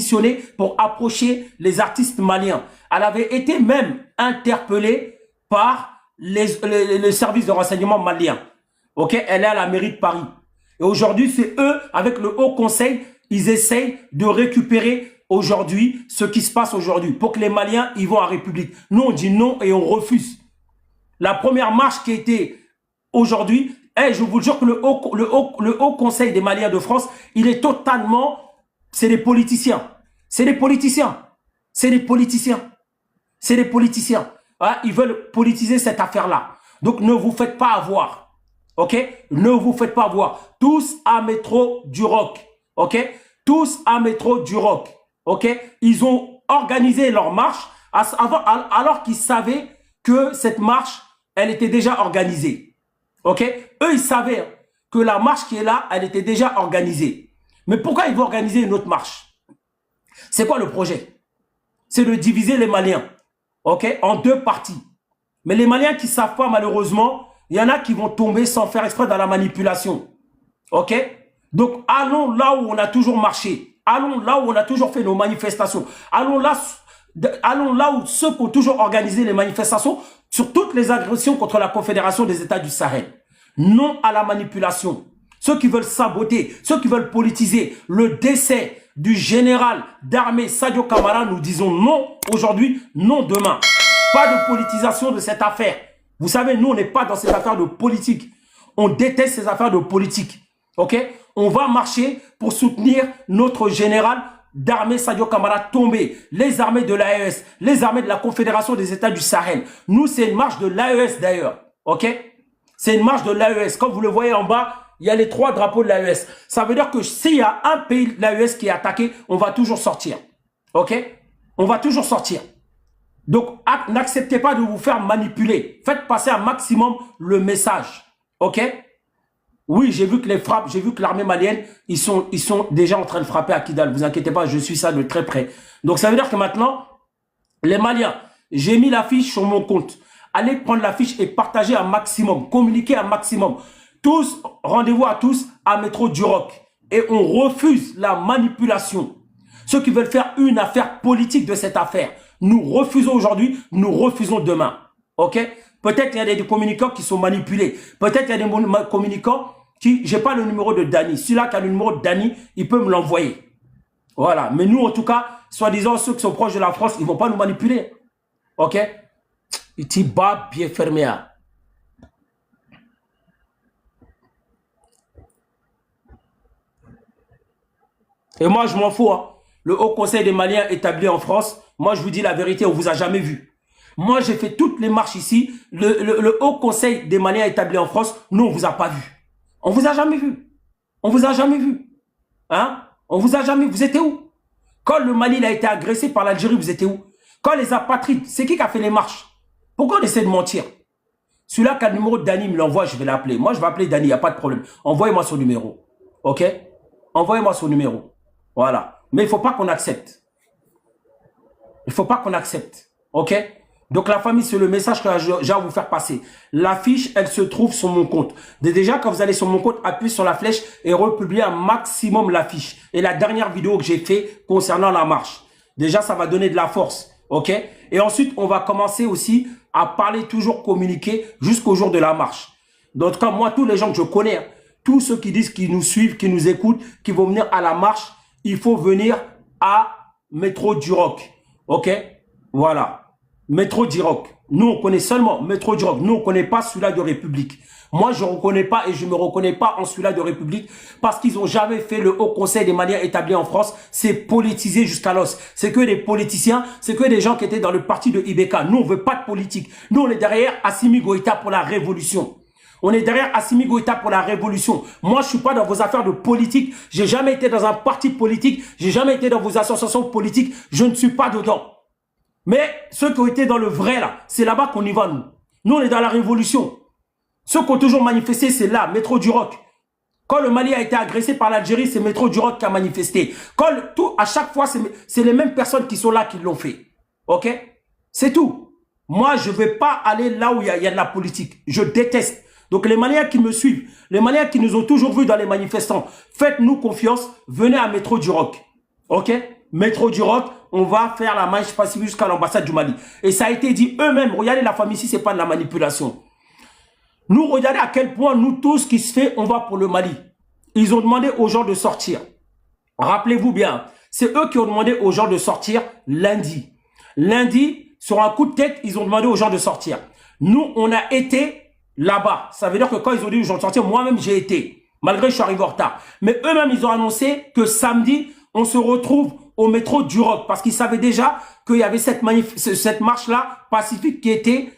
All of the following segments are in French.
missionné pour approcher les artistes maliens. Elle avait été même interpellée par le service de renseignement malien. Ok, elle est à la mairie de Paris. Et aujourd'hui, c'est eux, avec le Haut Conseil, ils essayent de récupérer aujourd'hui ce qui se passe aujourd'hui pour que les Maliens y vont en République. Nous, on dit non et on refuse. La première marche qui a été aujourd'hui, je vous jure que le Haut Conseil des Maliens de France, il est totalement... C'est des politiciens. C'est des politiciens. C'est des politiciens. C'est des politiciens. Hein? Ils veulent politiser cette affaire-là. Donc, ne vous faites pas avoir. OK? Ne vous faites pas avoir. Tous à Métro du Roc. OK? Tous à Métro du Roc. OK? Ils ont organisé leur marche alors qu'ils savaient que cette marche, elle était déjà organisée. OK? Eux, ils savaient que la marche qui est là, elle était déjà organisée. Mais pourquoi ils vont organiser une autre marche? C'est quoi le projet? C'est de diviser les Maliens, ok, en deux parties. Mais les Maliens qui ne savent pas, malheureusement, il y en a qui vont tomber sans faire exprès dans la manipulation. Ok? Donc, allons là où on a toujours marché. Allons là où on a toujours fait nos manifestations. Allons là où ceux qui ont toujours organisé les manifestations sur toutes les agressions contre la Confédération des États du Sahel. Non à la manipulation. Ceux qui veulent saboter, ceux qui veulent politiser le décès du général d'armée Sadio Kamara, nous disons non aujourd'hui, non demain. Pas de politisation de cette affaire. Vous savez, nous, on n'est pas dans ces affaires de politique. On déteste ces affaires de politique. Ok? On va marcher pour soutenir notre général d'armée Sadio Kamara tombé. Les armées de l'AES, les armées de la Confédération des États du Sahel. Nous, c'est une marche de l'AES d'ailleurs. Ok? C'est une marche de l'AES. Comme vous le voyez en bas, il y a les 3 drapeaux de l'AES. Ça veut dire que s'il y a un pays de l'AES qui est attaqué, on va toujours sortir. Ok? On va toujours sortir. Donc, n'acceptez pas de vous faire manipuler. Faites passer un maximum le message. Ok? Oui, j'ai vu que les frappes, j'ai vu que l'armée malienne, ils sont déjà en train de frapper à Kidal. Vous inquiétez pas, je suis ça de très près. Donc, ça veut dire que maintenant, les Maliens, j'ai mis l'affiche sur mon compte. Allez prendre l'affiche et partagez un maximum. Communiquez un maximum. Tous, rendez-vous à tous à Métro du Roc. Et on refuse la manipulation. Ceux qui veulent faire une affaire politique de cette affaire, nous refusons aujourd'hui, nous refusons demain. Ok? Peut-être il y a des communicants qui sont manipulés. Peut-être il y a des communicants qui... J'ai pas le numéro de Dani. Celui-là qui a le numéro de Dani, il peut me l'envoyer. Voilà. Mais nous, en tout cas, soi-disant, ceux qui sont proches de la France, ils vont pas nous manipuler. Ok? Il t'y bat bien fermé. Et moi, je m'en fous. Hein. Le Haut Conseil des Maliens établi en France, moi, je vous dis la vérité, on ne vous a jamais vu. Moi, j'ai fait toutes les marches ici. Le Haut Conseil des Maliens établi en France, nous, on ne vous a pas vu. On ne vous a jamais vu. On ne vous a jamais vu. Hein? On vous a jamais vu. Vous étiez où? Quand le Mali il a été agressé par l'Algérie, vous étiez où? Quand les apatrides, c'est qui a fait les marches? Pourquoi on essaie de mentir? Celui-là qui a le numéro de Dani me l'envoie, je vais l'appeler. Moi, je vais appeler Dani, il n'y a pas de problème. Envoyez-moi son numéro. Ok? Envoyez-moi son numéro. Voilà. Mais il ne faut pas qu'on accepte. Il ne faut pas qu'on accepte. Ok? Donc la famille, c'est le message que j'ai à vous faire passer. L'affiche, elle se trouve sur mon compte. Déjà, quand vous allez sur mon compte, appuyez sur la flèche et republiez un maximum l'affiche. Et la dernière vidéo que j'ai fait concernant la marche. Déjà, ça va donner de la force. Ok? Et ensuite, on va commencer aussi à parler, toujours communiquer jusqu'au jour de la marche. En tout cas, moi, tous les gens que je connais, tous ceux qui disent qu'ils nous suivent, qui nous écoutent, qui vont venir à la marche, il faut venir à Métro du Roc. Ok? Voilà. Métro du Roc. Nous, on connaît seulement Métro du Roc. Nous, on ne connaît pas celui-là de République. Moi, je ne reconnais pas et je ne me reconnais pas en celui-là de République parce qu'ils n'ont jamais fait le Haut Conseil des Maliens établi en France. C'est politisé jusqu'à l'os. C'est que des politiciens, c'est que des gens qui étaient dans le parti de Ibeka. Nous, on ne veut pas de politique. Nous, on est derrière Assimi Goïta pour la révolution. On est derrière Assimi Goïta pour la révolution. Moi, je ne suis pas dans vos affaires de politique. J'ai jamais été dans un parti politique. J'ai jamais été dans vos associations politiques. Je ne suis pas dedans. Mais ceux qui ont été dans le vrai, là, c'est là-bas qu'on y va, nous. Nous, on est dans la révolution. Ceux qui ont toujours manifesté, c'est là, Métro du Roc. Quand le Mali a été agressé par l'Algérie, c'est Métro du Roc qui a manifesté. À chaque fois, c'est les mêmes personnes qui sont là qui l'ont fait. Ok? C'est tout. Moi, je ne vais pas aller là où il y a de la politique. Je déteste. Donc, les Maliens qui me suivent, les Maliens qui nous ont toujours vus dans les manifestants, faites-nous confiance, venez à Métro du Roc. Ok? métro du Roc, on va faire la marche pacifique jusqu'à l'ambassade du Mali. Et ça a été dit eux-mêmes. Regardez la famille ici, c'est pas de la manipulation. Nous, regardez à quel point nous tous qui se fait, on va pour le Mali. Ils ont demandé aux gens de sortir. Rappelez-vous bien, c'est eux qui ont demandé aux gens de sortir lundi. Lundi, sur un coup de tête, ils ont demandé aux gens de sortir. Nous, on a été là-bas. Ça veut dire que quand ils ont dit aux gens de sortir, moi-même, j'ai été. Malgré que je suis arrivé en retard. Mais eux-mêmes, ils ont annoncé que samedi, on se retrouve au métro du Roc. Parce qu'ils savaient déjà qu'il y avait cette marche-là pacifique qui était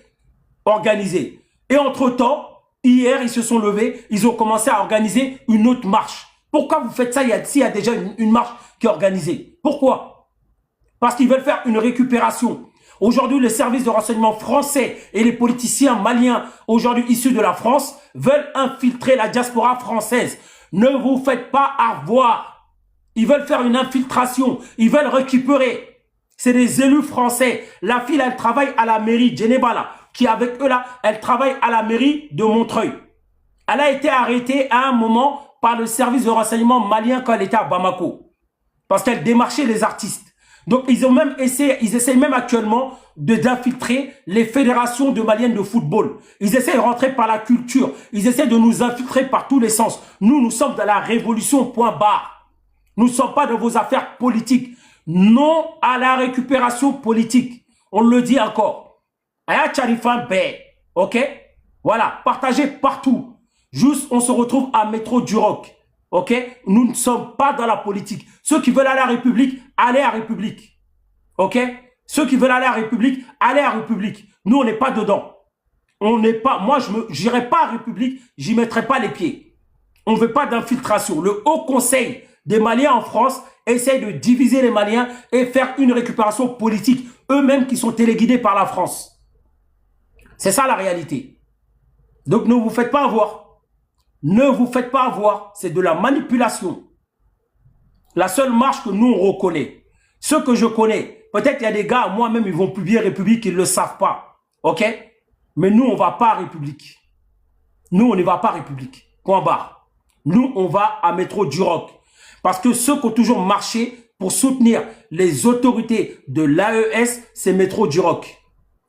organisée. Et entre-temps, hier, ils se sont levés. Ils ont commencé à organiser une autre marche. Pourquoi vous faites ça s'il y a déjà une marche qui est organisée? Pourquoi? Parce qu'ils veulent faire une récupération. Aujourd'hui, les services de renseignement français et les politiciens maliens, aujourd'hui issus de la France, veulent infiltrer la diaspora française. Ne vous faites pas avoir. Ils veulent faire une infiltration. Ils veulent récupérer. C'est des élus français. La fille, elle travaille à la mairie, Djeneba, là, qui est avec eux là, elle travaille à la mairie de Montreuil. Elle a été arrêtée à un moment par le service de renseignement malien quand elle était à Bamako. Parce qu'elle démarchait les artistes. Donc, ils essayent même actuellement d'infiltrer les fédérations de maliennes de football. Ils essaient de rentrer par la culture. Ils essaient de nous infiltrer par tous les sens. Nous sommes dans la révolution, point barre. Nous ne sommes pas dans vos affaires politiques. Non à la récupération politique. On le dit encore. Aya Charifan Bay. Ok? Voilà. Partagez partout. Juste, on se retrouve à Métro du Roc. Ok? Nous ne sommes pas dans la politique. Ceux qui veulent aller à la République, allez à la République. Ok? Ceux qui veulent aller à la République, allez à la République. Nous, on n'est pas dedans. On n'est pas, moi, je n'irai pas à la République, j'y mettrai pas les pieds. On ne veut pas d'infiltration. Le Haut Conseil des Maliens en France essaie de diviser les Maliens et faire une récupération politique. Eux-mêmes qui sont téléguidés par la France. C'est ça la réalité. Donc, ne vous faites pas avoir. Ne vous faites pas avoir, c'est de la manipulation. La seule marche que nous, on reconnaît, ceux que je connais, peut-être il y a des gars, moi-même, ils vont publier République, ils ne le savent pas. Ok? Mais nous, on ne va pas à République. Nous, on ne va pas à République. Point barre. Nous, on va à Métro du Roc. Parce que ceux qui ont toujours marché pour soutenir les autorités de l'AES, c'est Métro du Roc.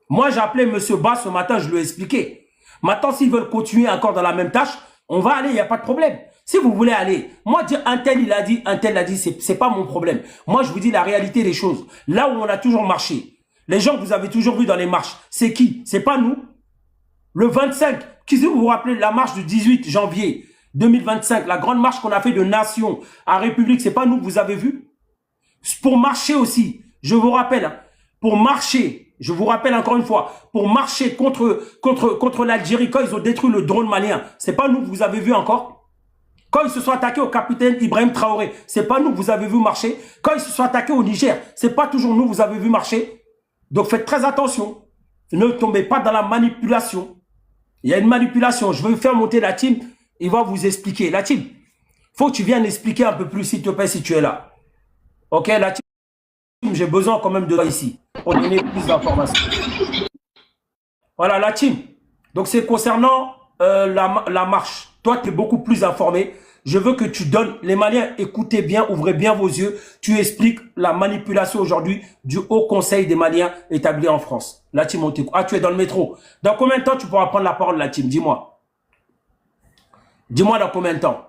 Moi, j'ai appelé M. Bas ce matin, je lui ai expliqué. Maintenant, s'ils veulent continuer encore dans la même tâche, on va aller, il n'y a pas de problème. Si vous voulez aller, moi dire un tel il a dit, un tel l'a dit, c'est pas mon problème. Moi je vous dis la réalité des choses. Là où on a toujours marché, les gens que vous avez toujours vus dans les marches, c'est qui? C'est pas nous. Le 25, qui vous vous rappelez la marche du 18 janvier 2025, la grande marche qu'on a fait de Nation à République, c'est pas nous que vous avez vu? Pour marcher aussi, je vous rappelle, hein, pour marcher, je vous rappelle encore une fois, pour marcher contre l'Algérie, quand ils ont détruit le drone malien, c'est pas nous que vous avez vu encore. Quand ils se sont attaqués au capitaine Ibrahim Traoré, c'est pas nous que vous avez vu marcher. Quand ils se sont attaqués au Niger, c'est pas toujours nous que vous avez vu marcher. Donc faites très attention. Ne tombez pas dans la manipulation. Il y a une manipulation. Je vais faire monter la team. Il va vous expliquer. La team, faut que tu viennes expliquer un peu plus, s'il te plaît, si tu es là. Ok, la team, j'ai besoin quand même de toi ici pour donner plus d'informations. Voilà, la team. Donc, c'est concernant la marche. Toi, tu es beaucoup plus informé. Je veux que tu donnes, les Maliens, écoutez bien, ouvrez bien vos yeux. Tu expliques la manipulation aujourd'hui du Haut Conseil des Maliens établi en France. La team, on t'écoute. Ah, tu es dans le métro. Dans combien de temps tu pourras prendre la parole, la team? Dis-moi. Dis-moi dans combien de temps?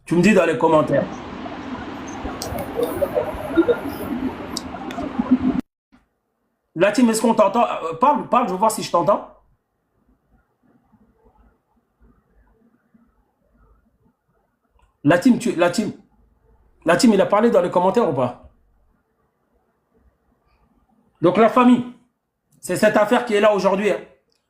Tu me dis dans les commentaires. La team, est-ce qu'on t'entend? Parle, je veux voir si je t'entends. La team, il a parlé dans les commentaires ou pas? Donc la famille, c'est cette affaire qui est là aujourd'hui. Hein.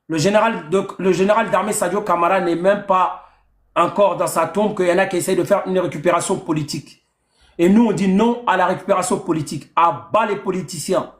Le général d'armée Sadio Kamara n'est même pas encore dans sa tombe, qu'il y en a qui essayent de faire une récupération politique. Et nous, on dit non à la récupération politique. À bas les politiciens.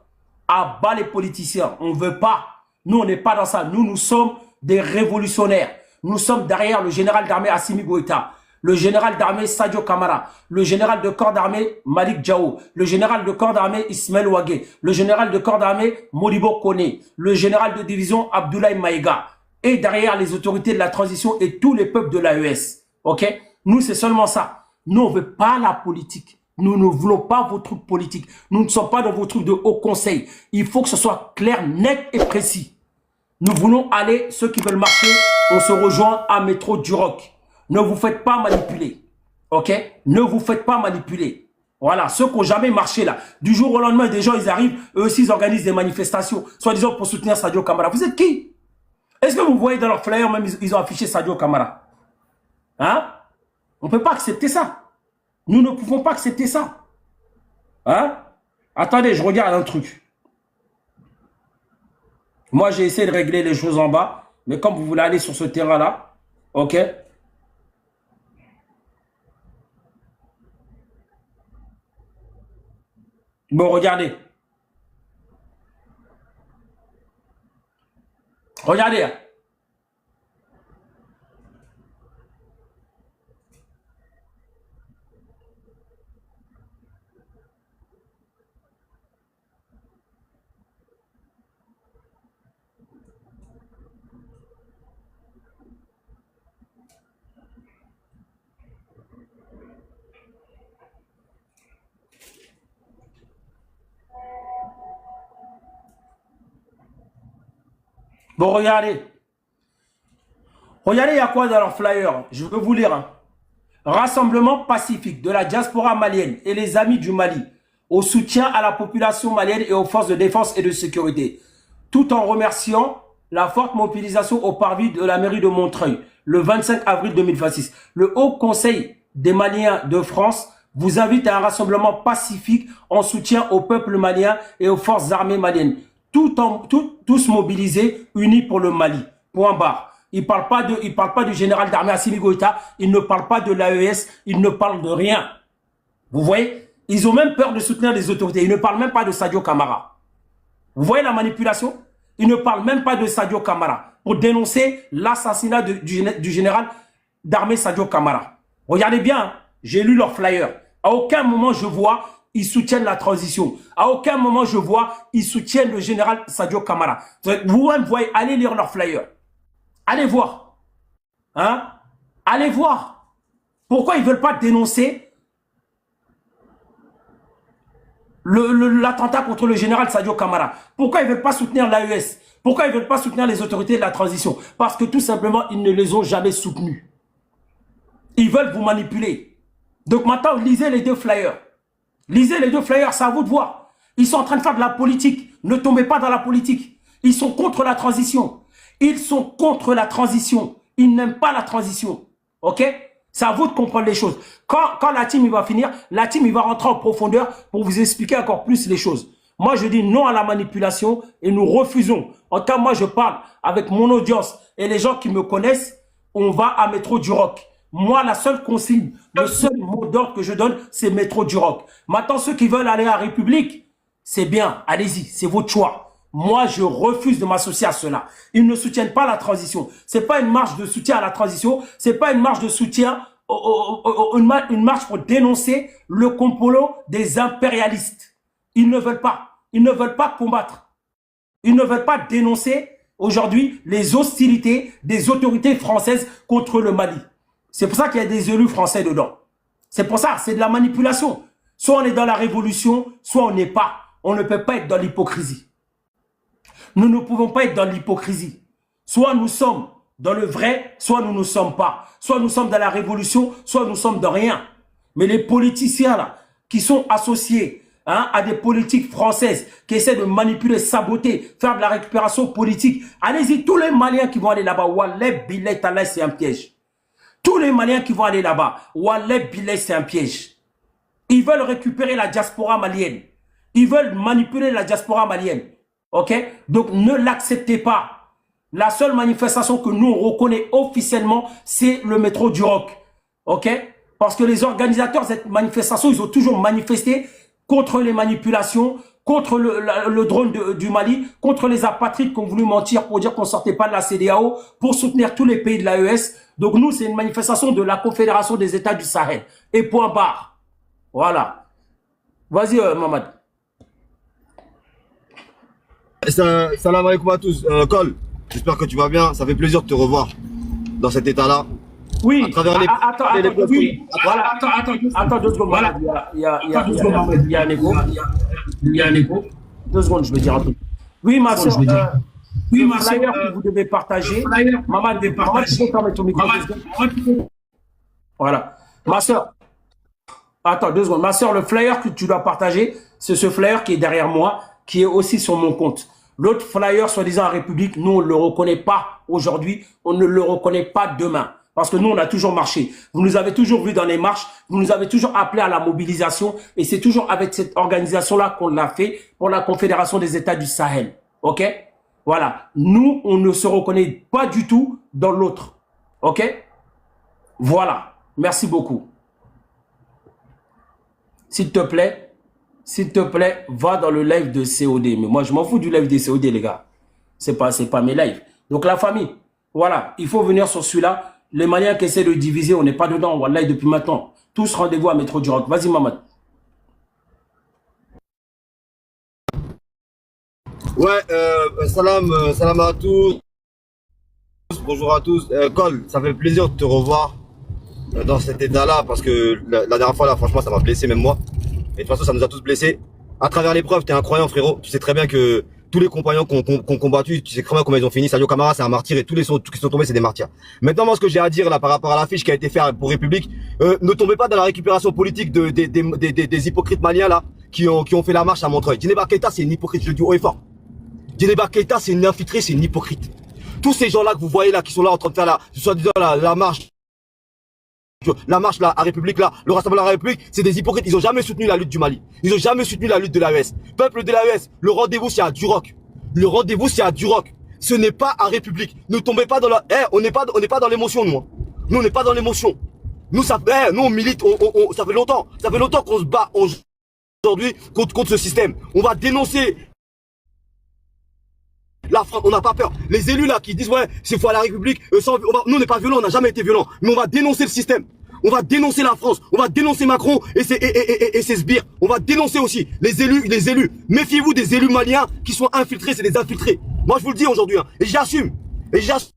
À bas les politiciens. On ne veut pas. Nous, on n'est pas dans ça. Nous sommes des révolutionnaires. Nous sommes derrière le général d'armée Assimi Goïta, le général d'armée Sadio Kamara, le général de corps d'armée Malik Diao, le général de corps d'armée Ismaël Ouagé, le général de corps d'armée Modibo Kone, le général de division Abdoulaye Maïga, et derrière les autorités de la transition et tous les peuples de l'AES. Ok? Nous, c'est seulement ça. Nous, on ne veut pas la politique. Nous ne voulons pas vos trucs politiques. Nous ne sommes pas dans vos trucs de haut conseil. Il faut que ce soit clair, net et précis. Nous voulons aller, ceux qui veulent marcher, on se rejoint à Métro Duroc. Ne vous faites pas manipuler. Ok? Ne vous faites pas manipuler. Voilà, ceux qui n'ont jamais marché là. Du jour au lendemain, des gens, ils arrivent, eux aussi, ils organisent des manifestations, soi-disant pour soutenir Sadio Camara. Vous êtes qui? Est-ce que vous voyez dans leur flyer, même, ils ont affiché Sadio Camara? Hein? On ne peut pas accepter ça. Nous ne pouvons pas accepter ça. Hein? Attendez, je regarde un truc. Moi, j'ai essayé de régler les choses en bas. Mais comme vous voulez aller sur ce terrain-là, ok? Bon, regardez. Regardez. Bon, regardez. Regardez, il y a quoi dans leur flyer? Je veux vous lire. Hein. Rassemblement pacifique de la diaspora malienne et les amis du Mali au soutien à la population malienne et aux forces de défense et de sécurité, tout en remerciant la forte mobilisation au parvis de la mairie de Montreuil le 25 avril 2026. Le Haut Conseil des Maliens de France vous invite à un rassemblement pacifique en soutien au peuple malien et aux forces armées maliennes, tous mobilisés, unis pour le Mali. Point barre. Il parle pas du général d'armée Assimi Goïta, il ne parle pas de l'AES, il ne parle de rien. Vous voyez? Ils ont même peur de soutenir les autorités. Ils ne parlent même pas de Sadio Camara. Vous voyez la manipulation? Ils ne parlent même pas de Sadio Camara pour dénoncer l'assassinat du général d'armée Sadio Camara. Regardez bien, hein, j'ai lu leur flyer. À aucun moment je vois ils soutiennent la transition. À aucun moment je vois ils soutiennent le général Sadio Camara. Vous-même voyez, allez lire leur flyer. Allez voir. Hein? Allez voir. Pourquoi ils ne veulent pas dénoncer l'attentat contre le général Sadio Camara? Pourquoi ils ne veulent pas soutenir l'AES? Pourquoi ils ne veulent pas soutenir les autorités de la transition? Parce que tout simplement, ils ne les ont jamais soutenus. Ils veulent vous manipuler. Donc maintenant, lisez les deux flyers. Lisez les deux flyers, c'est à vous de voir. Ils sont en train de faire de la politique. Ne tombez pas dans la politique. Ils sont contre la transition. Ils sont contre la transition. Ils n'aiment pas la transition. Ok? C'est à vous de comprendre les choses. Quand la team il va finir, la team il va rentrer en profondeur pour vous expliquer encore plus les choses. Moi, je dis non à la manipulation et nous refusons. En tout cas, moi, je parle avec mon audience et les gens qui me connaissent. On va à Métro Duroc. Moi, la seule consigne, le seul mot d'ordre que je donne, c'est Métro Duroc. Maintenant, ceux qui veulent aller à République, c'est bien, allez-y, c'est votre choix. Moi, je refuse de m'associer à cela. Ils ne soutiennent pas la transition. C'est pas une marche de soutien à la transition. C'est pas une marche de soutien, une marche pour dénoncer le complot des impérialistes. Ils ne veulent pas. Ils ne veulent pas combattre. Ils ne veulent pas dénoncer aujourd'hui les hostilités des autorités françaises contre le Mali. C'est pour ça qu'il y a des élus français dedans. C'est pour ça, c'est de la manipulation. Soit on est dans la révolution, soit on n'est pas. On ne peut pas être dans l'hypocrisie. Nous ne pouvons pas être dans l'hypocrisie. Soit nous sommes dans le vrai, soit nous ne sommes pas. Soit nous sommes dans la révolution, soit nous sommes dans rien. Mais les politiciens là, qui sont associés à des politiques françaises, qui essaient de manipuler, saboter, faire de la récupération politique, allez-y, tous les Maliens qui vont aller là-bas, Wallah, Billet, Allah, c'est un piège. Tous les Maliens qui vont aller là-bas, Wallah, Billet, c'est un piège. Ils veulent récupérer la diaspora malienne. Ils veulent manipuler la diaspora malienne. Ok? Donc, ne l'acceptez pas. La seule manifestation que nous, on reconnaît officiellement, c'est le Métro Duroc. Ok? Parce que les organisateurs de cette manifestation, ils ont toujours manifesté contre les manipulations, contre le drone du Mali, contre les apatrides qui ont voulu mentir pour dire qu'on ne sortait pas de la CEDEAO, pour soutenir tous les pays de l'AES. Donc, nous, c'est une manifestation de la Confédération des États du Sahel. Et point barre. Voilà. Vas-y, Mamad. Salam alaikum à tous. Col, j'espère que tu vas bien. Ça fait plaisir de te revoir dans cet état-là. Oui, à travers les... attends, oui. Voilà, attends 2 secondes. Voilà, il y a un écho. Il y a un écho. 2 secondes, je vais dire un truc. Oui, ma soeur, oui, ma flyer que vous devez partager. Maman, tu peux fermer ton micro. Voilà. Ma soeur, attends 2 secondes. Ma soeur, le flyer que tu dois partager, c'est ce flyer qui est derrière moi, qui est aussi sur mon compte. L'autre flyer, soi-disant en République, nous, on ne le reconnaît pas aujourd'hui, on ne le reconnaît pas demain. Parce que nous, on a toujours marché. Vous nous avez toujours vus dans les marches, vous nous avez toujours appelés à la mobilisation, et c'est toujours avec cette organisation-là qu'on l'a fait pour la Confédération des États du Sahel. OK? Voilà. Nous, on ne se reconnaît pas du tout dans l'autre. OK? Voilà. Merci beaucoup. S'il te plaît, va dans le live de COD. Mais moi, je m'en fous du live de COD, les gars. C'est pas mes lives. Donc, la famille, voilà, il faut venir sur celui-là. Les Maliens qui essaient de diviser, on n'est pas dedans. On va live depuis maintenant. Tous rendez-vous à Métro du Rock. Vas-y, Mamad. Ouais, salam à tous. Bonjour à tous. Cole, ça fait plaisir de te revoir dans cet état-là parce que la dernière fois, là, franchement, ça m'a blessé, même moi. Et de toute façon, ça nous a tous blessés. À travers l'épreuve, t'es incroyable, frérot. Tu sais très bien que tous les compagnons qu'on combattu, tu sais très bien comment ils ont fini. Sadio Camara, c'est un martyr et tous les qui sont tombés, c'est des martyrs. Maintenant, moi, ce que j'ai à dire là par rapport à l'affiche qui a été faite pour République, ne tombez pas dans la récupération politique des hypocrites maliens là qui ont fait la marche à Montreuil. Djeneba Keita, c'est une hypocrite, je le dis haut et fort. Djeneba Keita, c'est une infiltrée, c'est une hypocrite. Tous ces gens-là que vous voyez là, qui sont là en train de faire la marche là, à République là, le rassemblement à la République, c'est des hypocrites. Ils ont jamais soutenu la lutte du Mali. Ils ont jamais soutenu la lutte de l'AES. Peuple de l'AES, le rendez-vous c'est à Duroc. Le rendez-vous c'est à Duroc. Ce n'est pas à République. Ne tombez pas dans la... on n'est pas dans l'émotion, nous. Hein. Nous, on n'est pas dans l'émotion. Nous, nous, on milite, ça fait longtemps. Ça fait longtemps qu'on se bat aujourd'hui contre ce système. On va dénoncer la France, on n'a pas peur. Les élus là qui disent ouais, c'est fois à la République, nous on n'est pas violents, on n'a jamais été violents, mais on va dénoncer le système. On va dénoncer la France, on va dénoncer Macron et ses sbires. On va dénoncer aussi les élus. Méfiez-vous des élus maliens qui sont infiltrés, c'est des infiltrés. Moi je vous le dis aujourd'hui, hein, et j'assume. Et j'assume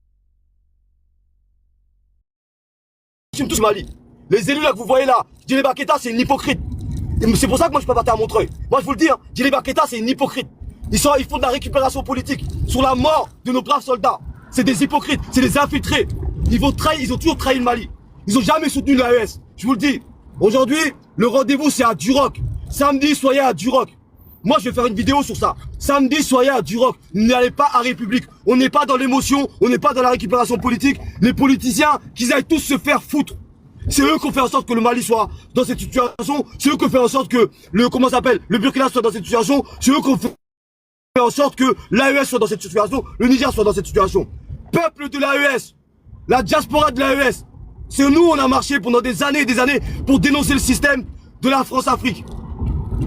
tout ce Mali. Les élus là que vous voyez là, Djeneba Keita c'est une hypocrite. C'est pour ça que moi je peux pas partir à Montreuil. Moi je vous le dis, hein, Djeneba Keita c'est une hypocrite. Ils font de la récupération politique sur la mort de nos braves soldats. C'est des hypocrites, c'est des infiltrés. Ils ont toujours trahi le Mali. Ils ont jamais soutenu l'AES. Je vous le dis. Aujourd'hui, le rendez-vous c'est à Duroc. Samedi, soyez à Duroc. Moi, je vais faire une vidéo sur ça. Samedi, soyez à Duroc. N'allez pas à République. On n'est pas dans l'émotion, on n'est pas dans la récupération politique. Les politiciens, qu'ils aillent tous se faire foutre. C'est eux qui ont fait en sorte que le Mali soit dans cette situation. C'est eux qui ont fait en sorte que le Burkina soit dans cette situation. C'est eux qui ont fait en sorte que l'AES soit dans cette situation, le Niger soit dans cette situation. Peuple de l'AES, la diaspora de l'AES, c'est nous, on a marché pendant des années et des années pour dénoncer le système de la France-Afrique.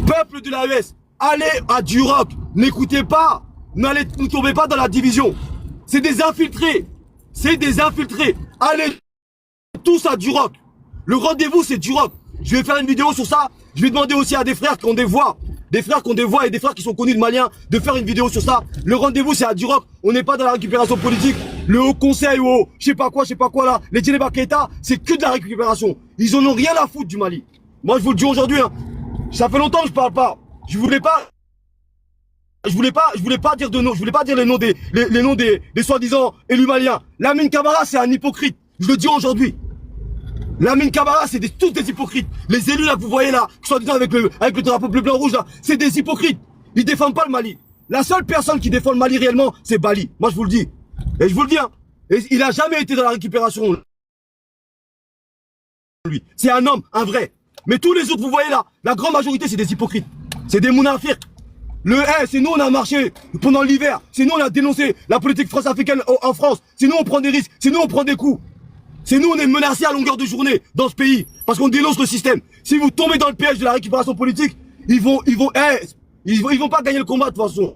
Peuple de l'AES, allez à Duroc, n'écoutez pas, ne tombez pas dans la division. C'est des infiltrés, allez tous à Duroc. Le rendez-vous c'est Duroc. Je vais faire une vidéo sur ça, je vais demander aussi à des frères qui ont des voix. Des frères qui ont des voix et des frères qui sont connus de Maliens de faire une vidéo sur ça. Le rendez-vous c'est à Duroc. On n'est pas dans la récupération politique. Le haut conseil ou je sais pas quoi là. Les Djeneba Keita, c'est que de la récupération. Ils en ont rien à foutre du Mali. Moi je vous le dis aujourd'hui. Hein. Ça fait longtemps que je parle pas. Je voulais pas dire de nom. Je voulais pas dire les noms des soi-disant élus maliens. Lamine Camara c'est un hypocrite. Je le dis aujourd'hui. Lamine Camara, c'est tous des hypocrites. Les élus là que vous voyez là, qui sont disant avec le drapeau bleu, blanc, rouge là, c'est des hypocrites. Ils défendent pas le Mali. La seule personne qui défend le Mali réellement, c'est Bali. Moi je vous le dis. Et je vous le dis, hein. Et il a jamais été dans la récupération. Lui. C'est un homme, un vrai. Mais tous les autres, vous voyez là, la grande majorité, c'est des hypocrites. C'est des mounafirks. C'est nous on a marché pendant l'hiver. C'est nous on a dénoncé la politique france-africaine en France. C'est nous on prend des risques. C'est nous on prend des coups. C'est nous, on est menacés à longueur de journée dans ce pays parce qu'on dénonce le système. Si vous tombez dans le piège de la récupération politique, ils vont pas gagner le combat de toute façon.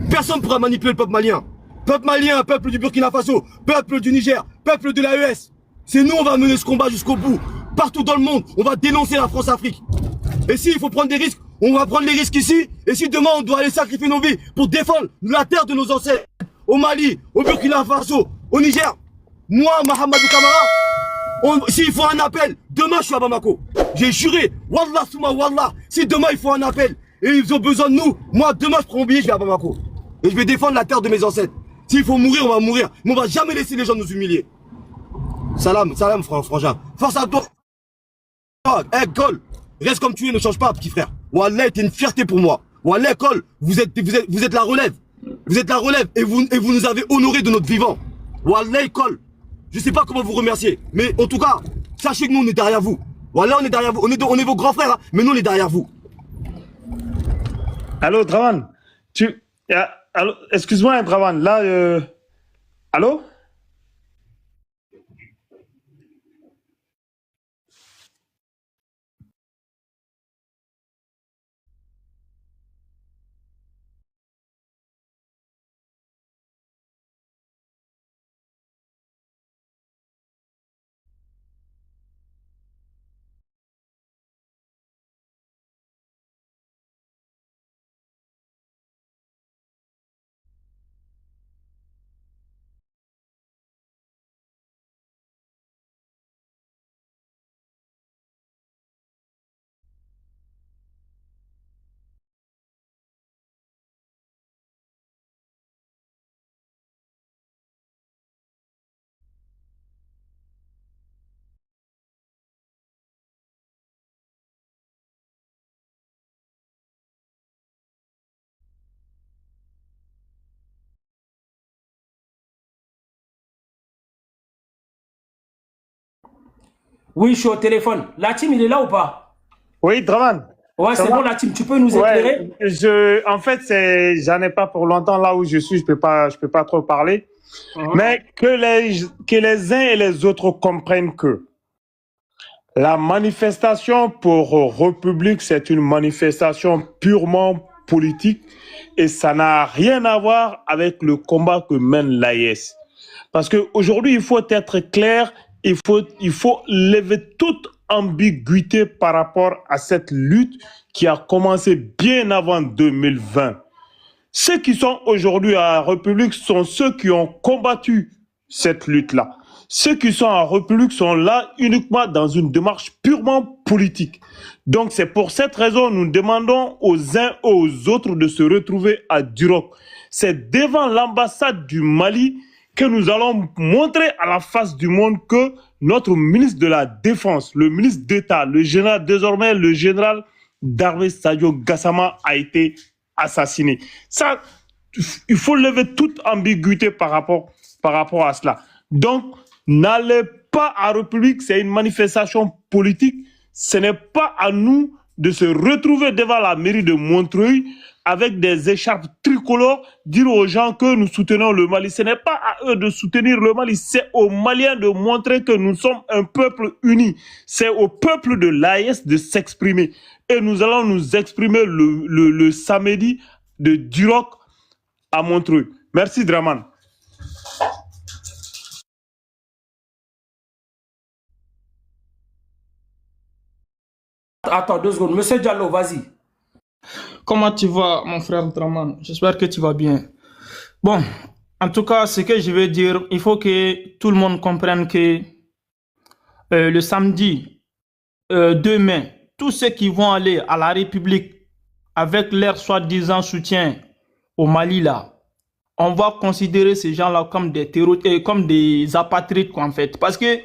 Personne ne pourra manipuler le peuple malien. Peuple malien, peuple du Burkina Faso, peuple du Niger, peuple de l'AES. C'est nous, on va mener ce combat jusqu'au bout. Partout dans le monde, on va dénoncer la France-Afrique. Et s'il faut prendre des risques, on va prendre les risques ici. Et si demain, on doit aller sacrifier nos vies pour défendre la terre de nos ancêtres, au Mali, au Burkina Faso, au Niger. Moi, Mahamadou Kamara, s'il faut un appel, demain je suis à Bamako. J'ai juré, Wallah, Souma, Wallah, si demain il faut un appel et ils ont besoin de nous, moi demain je prends mon billet, je vais à Bamako. Et je vais défendre la terre de mes ancêtres. S'il faut mourir, on va mourir. Mais on va jamais laisser les gens nous humilier. Salam, salam, frangin. Force à toi. Eh, Cole, reste comme tu es, ne change pas, petit frère. Wallah, t'es une fierté pour moi. Wallah, Cole, vous êtes la relève. Vous êtes la relève et vous nous avez honoré de notre vivant. Wallah, Cole, je sais pas comment vous remercier. Mais en tout cas, sachez que nous, on est derrière vous. Wallah, on est derrière vous. On est vos grands frères, hein, mais nous, on est derrière vous. Allô, Draman. Allô, excuse-moi, Draman. Là, allô? Oui, je suis au téléphone. La team, il est là ou pas? Oui, Draman. Ouais, c'est bon, la team. Tu peux nous éclairer? En fait, j'en ai pas pour longtemps là où je suis. Je peux pas trop parler. Mais que les uns et les autres comprennent que la manifestation pour République, c'est une manifestation purement politique et ça n'a rien à voir avec le combat que mène l'AES. Parce qu'aujourd'hui, il faut être clair, il faut lever toute ambiguïté par rapport à cette lutte qui a commencé bien avant 2020. Ceux qui sont aujourd'hui à la République sont ceux qui ont combattu cette lutte-là. Ceux qui sont en République sont là uniquement dans une démarche purement politique. Donc c'est pour cette raison que nous demandons aux uns et aux autres de se retrouver à Duroc. C'est devant l'ambassade du Mali que nous allons montrer à la face du monde que notre ministre de la Défense, le ministre d'État, désormais le général d'armée Sadio Gassama a été assassiné. Ça, il faut lever toute ambiguïté par rapport à cela. Donc, n'allez pas à République, c'est une manifestation politique. Ce n'est pas à nous de se retrouver devant la mairie de Montreuil avec des écharpes tricolores, dire aux gens que nous soutenons le Mali. Ce n'est pas à eux de soutenir le Mali, c'est aux Maliens de montrer que nous sommes un peuple uni. C'est au peuple de l'AES de s'exprimer. Et nous allons nous exprimer le samedi de Duroc à Montreuil. Merci, Draman. Attends 2 secondes. Monsieur Diallo, vas-y. Comment tu vas, mon frère Draman? J'espère que tu vas bien. Bon, en tout cas, ce que je veux dire, il faut que tout le monde comprenne que le samedi 2 mai, tous ceux qui vont aller à la République avec leur soi-disant soutien au Mali, là, on va considérer ces gens-là comme des terroristes, comme des apatrides, quoi, en fait. Parce que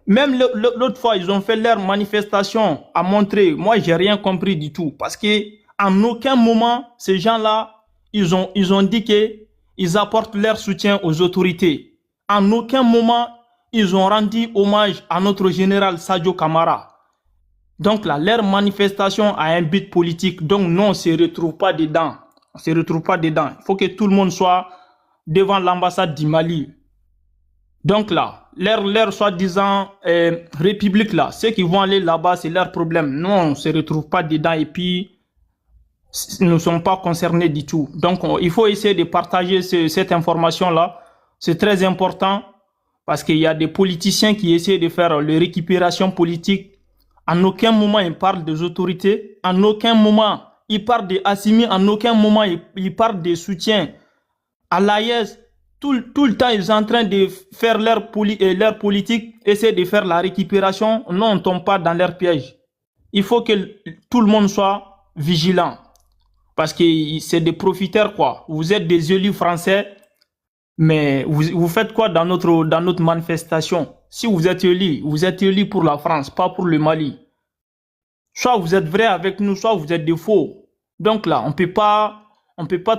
même l'autre fois, ils ont fait leur manifestation à montrer. Moi, j'ai rien compris du tout. Parce que en aucun moment, ces gens-là, ils ont dit qu'ils apportent leur soutien aux autorités. En aucun moment, ils ont rendu hommage à notre général Sadio Kamara. Donc là, leur manifestation a un but politique. Donc non, on ne se retrouve pas dedans. On ne se retrouve pas dedans. Il faut que tout le monde soit devant l'ambassade du Mali. Donc là, leur soi-disant république là, ceux qui vont aller là-bas, c'est leur problème. Nous, on ne se retrouve pas dedans et puis nous ne sommes pas concernés du tout. Donc, il faut essayer de partager cette information-là. C'est très important parce qu'il y a des politiciens qui essaient de faire la récupération politique. En aucun moment, ils parlent des autorités. En aucun moment, ils parlent des Assimi. En aucun moment, ils parlent des soutiens à l'AES. Tout le temps, ils sont en train de faire leur politique, essayer de faire la récupération. Non, on ne tombe pas dans leur piège. Il faut que tout le monde soit vigilant. Parce que c'est des profiteurs, quoi. Vous êtes des élus français, mais vous faites quoi dans notre manifestation? Si vous êtes élus pour la France, pas pour le Mali. Soit vous êtes vrai avec nous, soit vous êtes des faux. Donc là, on peut pas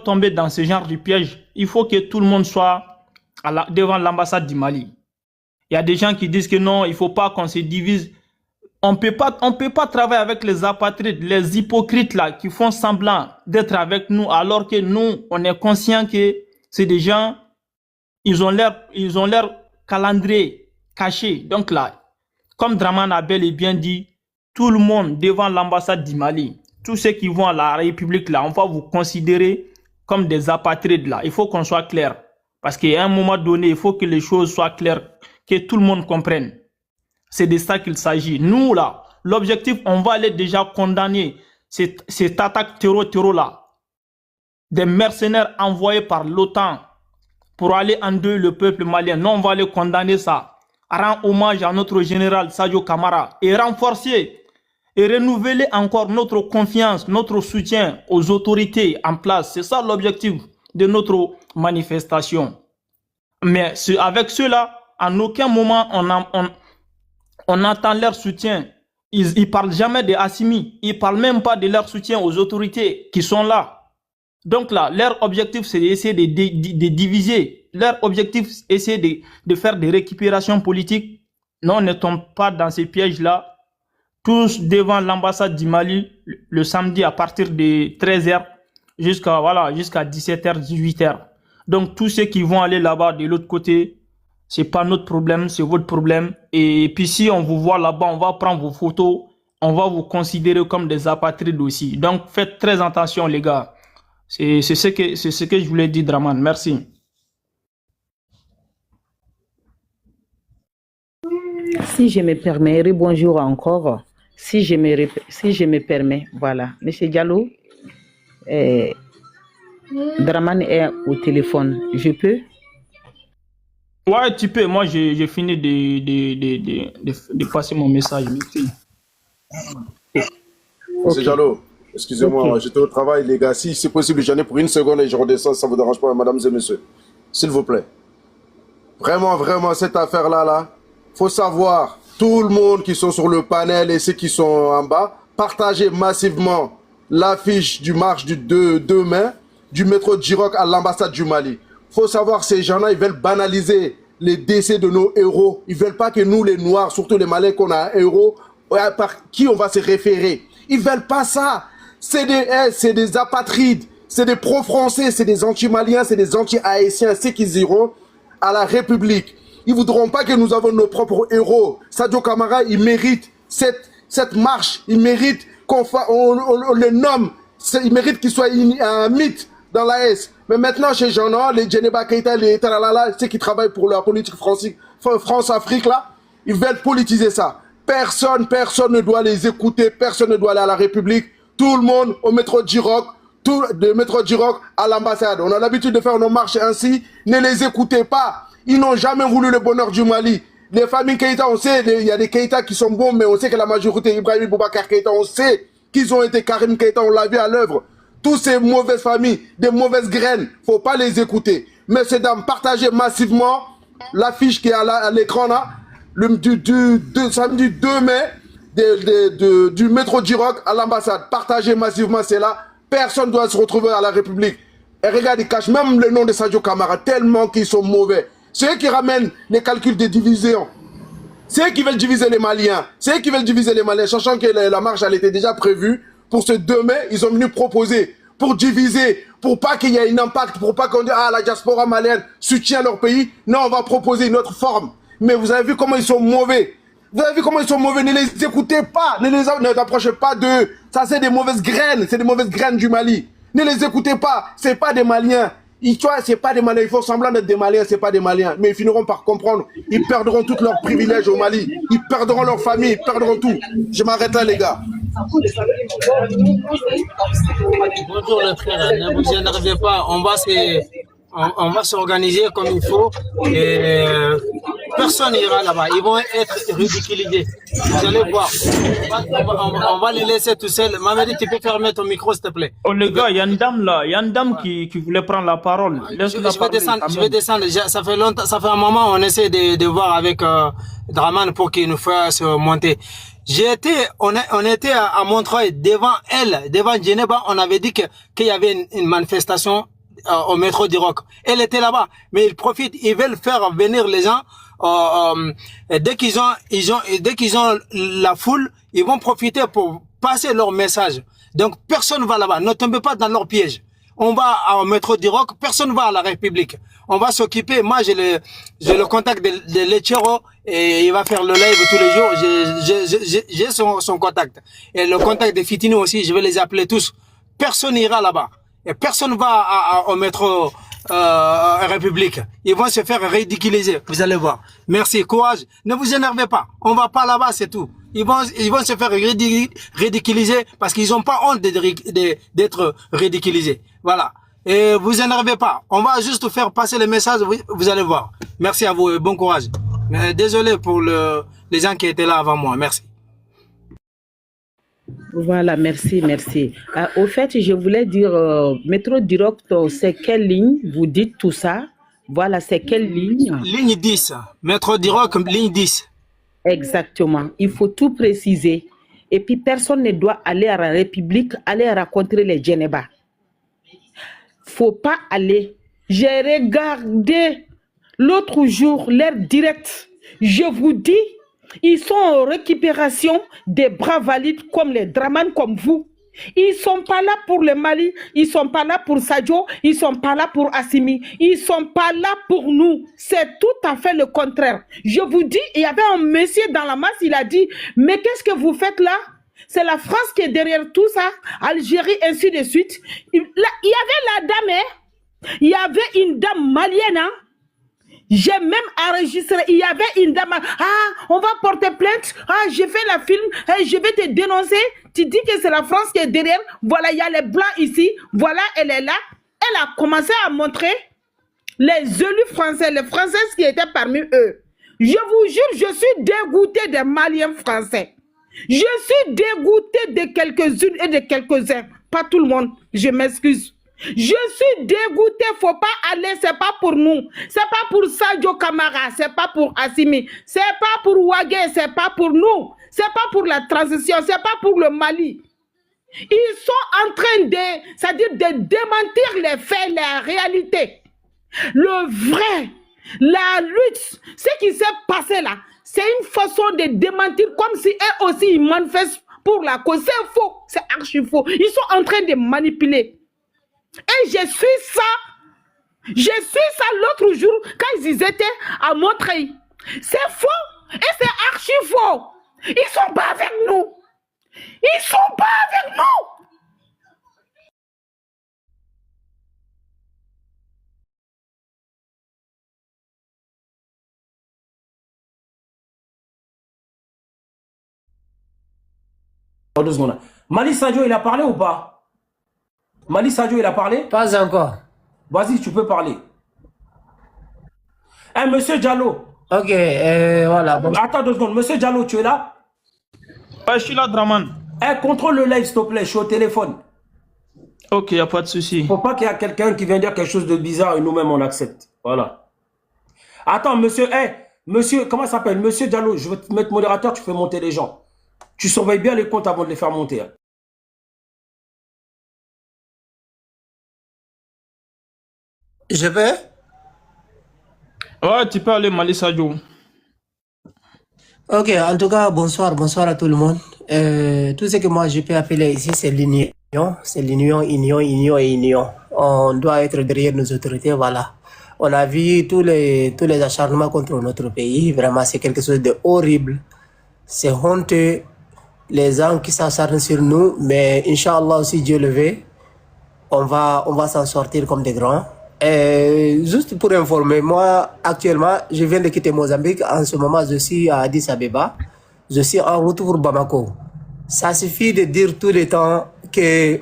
tomber dans ce genre de piège. Il faut que tout le monde soit devant l'ambassade du Mali. Il y a des gens qui disent que non, il faut pas qu'on se divise. On peut pas travailler avec les apatrides, les hypocrites là, qui font semblant d'être avec nous, alors que nous, on est conscient que c'est des gens, ils ont leur calendrier caché. Donc là, comme Draman a bel et bien dit, tout le monde devant l'ambassade du Mali, tous ceux qui vont à la République là, on va vous considérer comme des apatrides là. Il faut qu'on soit clair. Parce qu'à un moment donné, il faut que les choses soient claires, que tout le monde comprenne. C'est de ça qu'il s'agit. Nous là, l'objectif, on va aller déjà condamner cette attaque terreau là. Des mercenaires envoyés par l'OTAN pour aller endeuiller le peuple malien. Nous, on va aller condamner ça. Rendre hommage à notre général Sadio Kamara et renforcer et renouveler encore notre confiance, notre soutien aux autorités en place. C'est ça l'objectif de notre manifestation. Mais avec ceux-là, en aucun moment on entend leur soutien. Ils ne parlent jamais des Assimi. Ils ne parlent même pas de leur soutien aux autorités qui sont là. Donc là, leur objectif, c'est d'essayer de diviser. Leur objectif, c'est d'essayer de faire des récupérations politiques. Non, on ne tombe pas dans ces pièges-là. Tous devant l'ambassade du Mali, le samedi à partir de 13h jusqu'à 17h, 18h. Donc tous ceux qui vont aller là-bas de l'autre côté, c'est pas notre problème, c'est votre problème. Et puis si on vous voit là-bas, on va prendre vos photos, on va vous considérer comme des apatrides aussi. Donc faites très attention les gars. C'est ce que je voulais dire, Draman. Merci. Si je me permets, bonjour encore. Si je me permets, voilà. Monsieur Diallo, Draman est au téléphone. Je peux? Ouais, tu peux. Moi, j'ai fini de passer mon message. Monsieur Diallo, excusez-moi, j'étais au travail, les gars. Si c'est possible, j'en ai pour une seconde et je redescends, ça ne vous dérange pas, mesdames et messieurs. S'il vous plaît. Vraiment, vraiment, cette affaire-là, faut savoir, tout le monde qui sont sur le panel et ceux qui sont en bas, partagez massivement l'affiche du marche du 2 mai du métro Djirock à l'ambassade du Mali. Faut savoir, ces gens-là, ils veulent banaliser les décès de nos héros. Ils veulent pas que nous, les Noirs, surtout les Maliens, qu'on a un héros, par qui on va se référer. Ils veulent pas ça. C'est des apatrides, c'est des pro-français, c'est des anti-maliens, c'est des anti-haïtiens. C'est qu'ils iront à la République. Ils voudront pas que nous avons nos propres héros. Sadio Kamara, il mérite cette marche. Il mérite qu'on le nomme. Il mérite qu'il soit un mythe dans l'AS. Mais maintenant, chez Jean-Noël, les Djeneba Keïta, les Taralala, ceux qui travaillent pour la politique France-Afrique, là, ils veulent politiser ça. Personne ne doit les écouter. Personne ne doit aller à la République. Tout le monde au métro Djirock, de métro Djirock à l'ambassade. On a l'habitude de faire nos marches ainsi. Ne les écoutez pas. Ils n'ont jamais voulu le bonheur du Mali. Les familles Keïta, on sait, il y a des Keïta qui sont bons, mais on sait que la majorité, Ibrahim Boubacar Keïta, on sait qu'ils ont été Karim Keïta, on l'a vu à l'œuvre. Toutes ces mauvaises familles, des mauvaises graines, faut pas les écouter. Messieurs, dames, partagez massivement l'affiche qui est à l'écran là, samedi 2 mai, du métro Djirock à l'ambassade. Partagez massivement, c'est là. Personne ne doit se retrouver à la République. Et regarde, ils cachent même le nom de Sadio Kamara, tellement qu'ils sont mauvais. C'est eux qui ramènent les calculs de division. C'est eux qui veulent diviser les Maliens. C'est eux qui veulent diviser les Maliens, sachant que la marche, elle était déjà prévue. Pour ce 2 mai, ils ont venu proposer, pour diviser, pour pas qu'il y ait un impact, pour pas qu'on dise, ah, la diaspora malienne soutient leur pays. Non, on va proposer une autre forme. Mais vous avez vu comment ils sont mauvais. Vous avez vu comment ils sont mauvais. Ne les écoutez pas. Ne les approchez pas d'eux. Ça, c'est des mauvaises graines. C'est des mauvaises graines du Mali. Ne les écoutez pas. C'est pas des Maliens. C'est pas des Maliens. Ils font semblant d'être des Maliens. C'est pas des Maliens. Mais ils finiront par comprendre. Ils perdront tous leurs privilèges au Mali. Ils perdront leur famille. Ils perdront tout. Je m'arrête là, les gars. Bonjour les frères, ne vous énervez pas, on va se On va s'organiser comme il faut et personne n'ira là-bas. Ils vont être ridiculisés. Vous allez voir. On va les laisser tout seuls. Mamadi, tu peux fermer ton micro, s'il te plaît. Oh les gars, il y a une dame là, il y a une dame qui voulait prendre la parole. Je vais descendre. Ça fait longtemps, ça fait un moment, on essaie de voir avec Draman pour qu'il nous fasse monter. On était à Montreuil devant elle, devant Geneva. On avait dit qu'il y avait une manifestation au métro du Roc. Elle était là-bas, mais ils profitent, ils veulent faire venir les gens. Dès qu'ils ont la foule, ils vont profiter pour passer leur message. Donc personne va là-bas. Ne tombez pas dans leur piège. On va au métro du Roc, personne va à la République. On va s'occuper. Moi, j'ai le contact de Lechero et il va faire le live tous les jours. J'ai son contact. Et le contact de Fitino aussi, je vais les appeler tous. Personne n'ira là-bas. Et personne va au métro République. Ils vont se faire ridiculiser. Vous allez voir. Merci, courage. Ne vous énervez pas. On va pas là-bas, c'est tout. Ils vont se faire ridiculiser parce qu'ils n'ont pas honte d'être ridiculisés. Voilà. Et vous énervez pas. On va juste faire passer le message. Vous allez voir. Merci à vous et bon courage. Désolé pour les gens qui étaient là avant moi. Merci. Voilà, merci. Au fait, je voulais dire, métro direct, c'est quelle ligne? Vous dites tout ça. Voilà, c'est quelle ligne? Ligne 10. Métro direct, ligne 10. Exactement. Il faut tout préciser. Et puis, personne ne doit aller à la République, aller rencontrer les Djeneba. Faut pas aller. J'ai regardé l'autre jour leur direct. Je vous dis, ils sont en récupération des bras valides comme les Draman, comme vous. Ils sont pas là pour le Mali, ils sont pas là pour Sadio, ils sont pas là pour Assimi, ils sont pas là pour nous. C'est tout à fait le contraire. Je vous dis, il y avait un monsieur dans la masse, il a dit, mais qu'est-ce que vous faites là? C'est la France qui est derrière tout ça, Algérie, ainsi de suite. Il y avait la dame, hein? Il y avait une dame malienne, hein? J'ai même enregistré, il y avait une dame, on va porter plainte, j'ai fait la film, je vais te dénoncer, tu dis que c'est la France qui est derrière, voilà, il y a les blancs ici, voilà, elle est là. Elle a commencé à montrer les élus français, les Françaises qui étaient parmi eux. Je vous jure, je suis dégoûté des Maliens français. Je suis dégoûté de quelques-unes et de quelques-uns, pas tout le monde, je m'excuse. Je suis dégoûté, faut pas aller, c'est pas pour nous. C'est pas pour Sadio Kamara, c'est pas pour Assimi, c'est pas pour Ouagué, c'est pas pour nous. C'est pas pour la transition, c'est pas pour le Mali. Ils sont en train c'est-à-dire de démentir les faits, la réalité. Le vrai, la lutte, ce qui s'est passé là, c'est une façon de démentir comme si eux aussi ils manifestent pour la cause. C'est faux, c'est archi faux. Ils sont en train de manipuler. Et je suis ça l'autre jour quand ils étaient à Montreuil. C'est faux et c'est archi faux. Ils sont pas avec nous. Ils sont pas avec nous. Oh, 2 secondes. Mali Sadio, il a parlé ou pas? Mali Sadio, il a parlé? Pas encore. Vas-y, tu peux parler. Monsieur Diallo. Ok, voilà. Bon. Attends 2 secondes. Monsieur Diallo, tu es là? Ouais, je suis là, Draman. Contrôle le live, s'il te plaît. Je suis au téléphone. Ok, il n'y a pas de souci. Faut pas qu'il y ait quelqu'un qui vient dire quelque chose de bizarre et nous-mêmes, on accepte. Voilà. Attends, monsieur, monsieur, comment ça s'appelle? Monsieur Diallo, je vais te mettre modérateur, tu fais monter les gens. Tu surveilles bien les comptes avant de les faire monter. Hein. Je vais? Ouais, tu peux aller, Mali Sadio. Ok, en tout cas, bonsoir à tout le monde. Tout ce que moi je peux appeler ici, c'est l'union. C'est l'union, union. On doit être derrière nos autorités, voilà. On a vu tous les acharnements contre notre pays. Vraiment, c'est quelque chose de horrible. C'est honteux, les gens qui s'acharnent sur nous. Mais Inch'Allah, si Dieu le veut, on va s'en sortir comme des grands. Juste pour informer, moi, actuellement, je viens de quitter Mozambique. En ce moment, je suis à Addis Abeba. Je suis en route pour Bamako. Ça suffit de dire tout le temps que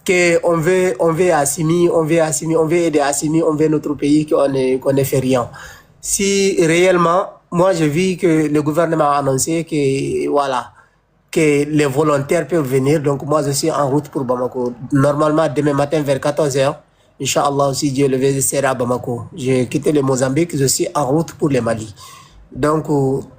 qu'on veut Assimi, on veut aider Assimi, on veut notre pays, qu'on ne fait rien. Si réellement, moi je vis que le gouvernement a annoncé que voilà, que les volontaires peuvent venir, donc moi je suis en route pour Bamako. Normalement demain matin vers 14h, Inch'Allah, si Dieu le veut, je serai à Bamako. J'ai quitté le Mozambique, je suis en route pour le Mali. Donc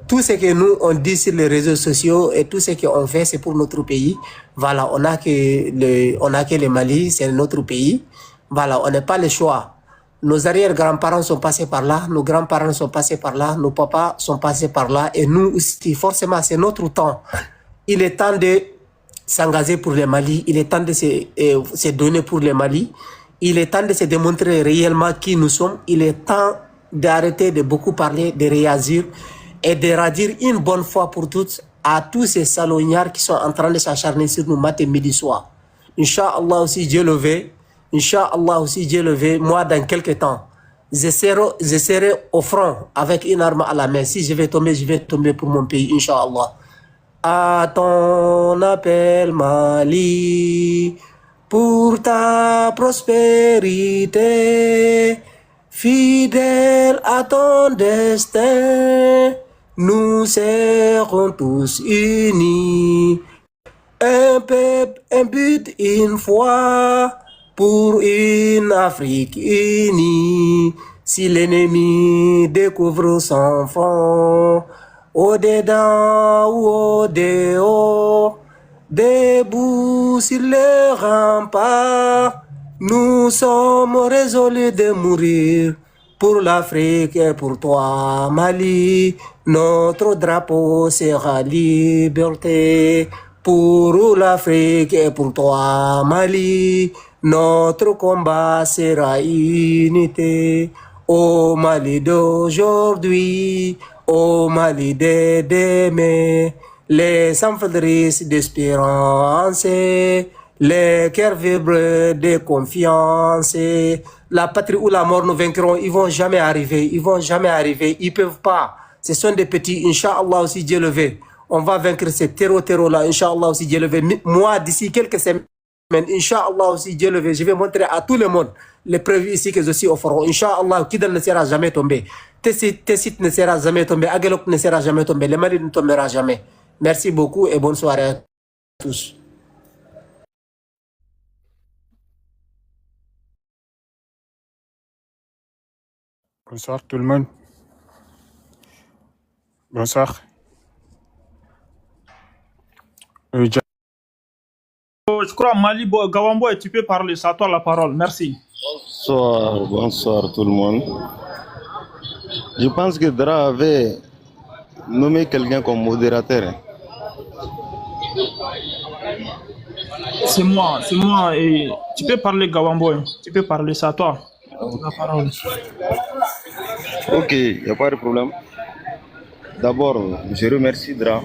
tout ce que nous on dit sur les réseaux sociaux et tout ce qu'on fait, c'est pour notre pays. Voilà, on a que le Mali, c'est notre pays. Voilà, on n'a pas le choix. Nos arrière-grands-parents sont passés par là, nos grands-parents sont passés par là, nos papas sont passés par là, et nous aussi, forcément, c'est notre temps. Il est temps de s'engager pour le Mali, il est temps de se donner pour le Mali, il est temps de se démontrer réellement qui nous sommes, il est temps d'arrêter de beaucoup parler, de réagir et de redire une bonne fois pour toutes à tous ces salognards qui sont en train de s'acharner sur nous matin, midi, soir. Inch'Allah aussi, Dieu le veut. Inch'Allah aussi, Dieu le veut, moi dans quelques temps, je serai au front avec une arme à la main. Si je vais tomber pour mon pays, Inch'Allah. À ton appel, Mali, pour ta prospérité, fidèle à ton destin, nous serons tous unis. Un peuple, un but, une foi, pour une Afrique unie. Si l'ennemi découvre son front, au-dedans ou au-dehors, debout sur les remparts, nous sommes résolus de mourir pour l'Afrique et pour toi, Mali. Notre drapeau sera liberté. Pour l'Afrique et pour toi, Mali, notre combat sera unité. Au Mali d'aujourd'hui, au Mali de demain, les enfants d'espérance, les cœurs vibrent de confiance. La patrie ou la mort nous vaincront, ils vont jamais arriver, ils peuvent pas. Ce sont des petits, Inch'Allah aussi Dieu le veut. On va vaincre ce terreau-là, Inch'Allah aussi Dieu le veut. Moi, d'ici quelques semaines, Inch'Allah aussi Dieu le veut, je vais montrer à tout le monde les preuves ici que je suis au front. Inch'Allah, Kidal ne sera jamais tombé. Tessit ne sera jamais tombé. Aguelok ne sera jamais tombé. Le Mali ne tombera jamais. Merci beaucoup et bonne soirée à tous. Bonsoir tout le monde. Bonsoir. Je crois Mali, Gawambo, tu peux parler, c'est à toi la parole. Merci. Bonsoir tout le monde. Je pense que Dra avait nommé quelqu'un comme modérateur. C'est moi. Et tu peux parler, Gawambo. Tu peux parler, c'est à toi la parole. Ok, il n'y a pas de problème. D'abord, je remercie Dra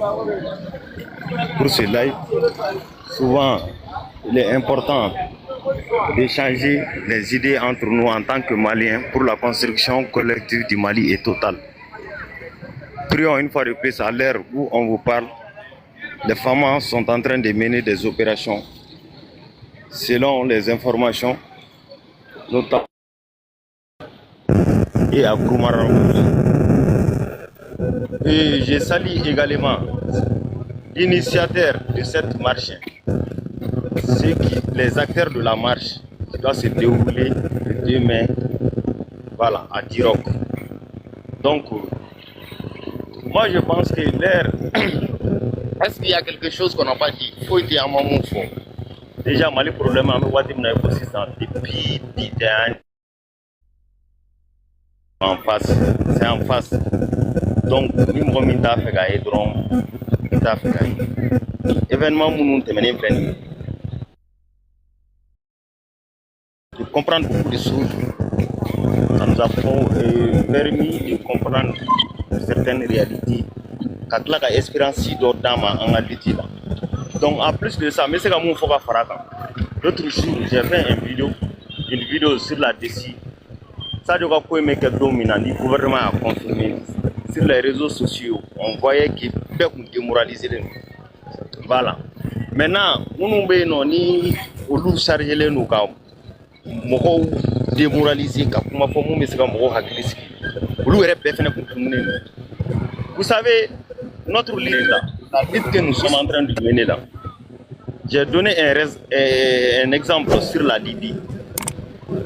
pour ce live. Souvent, il est important d'échanger les idées entre nous en tant que Maliens pour la construction collective du Mali et totale. Prions une fois de plus, à l'heure où on vous parle, les FAMA sont en train de mener des opérations selon les informations, notamment et à Koumaran. Et je salue également l'initiateur de cette marche, c'est que les acteurs de la marche qui doit se dérouler demain, voilà, à Tirok. Donc, moi je pense que l'air, est-ce qu'il y a quelque chose qu'on n'a pas dit? Il faut être un moment fort. Déjà, Mali problème, depuis 10 ans. En face, c'est en face. Donc, nous avons événement de comprendre beaucoup de choses. Ça nous a permis de comprendre certaines réalités. Quand la espérance d'Ordama en Haïti. Donc, en plus de ça, mais c'est comme faut pas faire. L'autre jour, j'ai fait une vidéo sur la DECI. Ça doit pas être dominant, le gouvernement a confirmé. Sur les réseaux sociaux, on voyait qu'il peut démoraliser. Voilà. Maintenant, nous avons ni olu chargé les nous ka moko démoraliser ka kuma fo mu mesika moko hakili siki. Olu ere befene ko kumune. Vous savez, notre lutte là, la lutte que nous sommes en train de mener là. J'ai donné un exemple sur la Libye.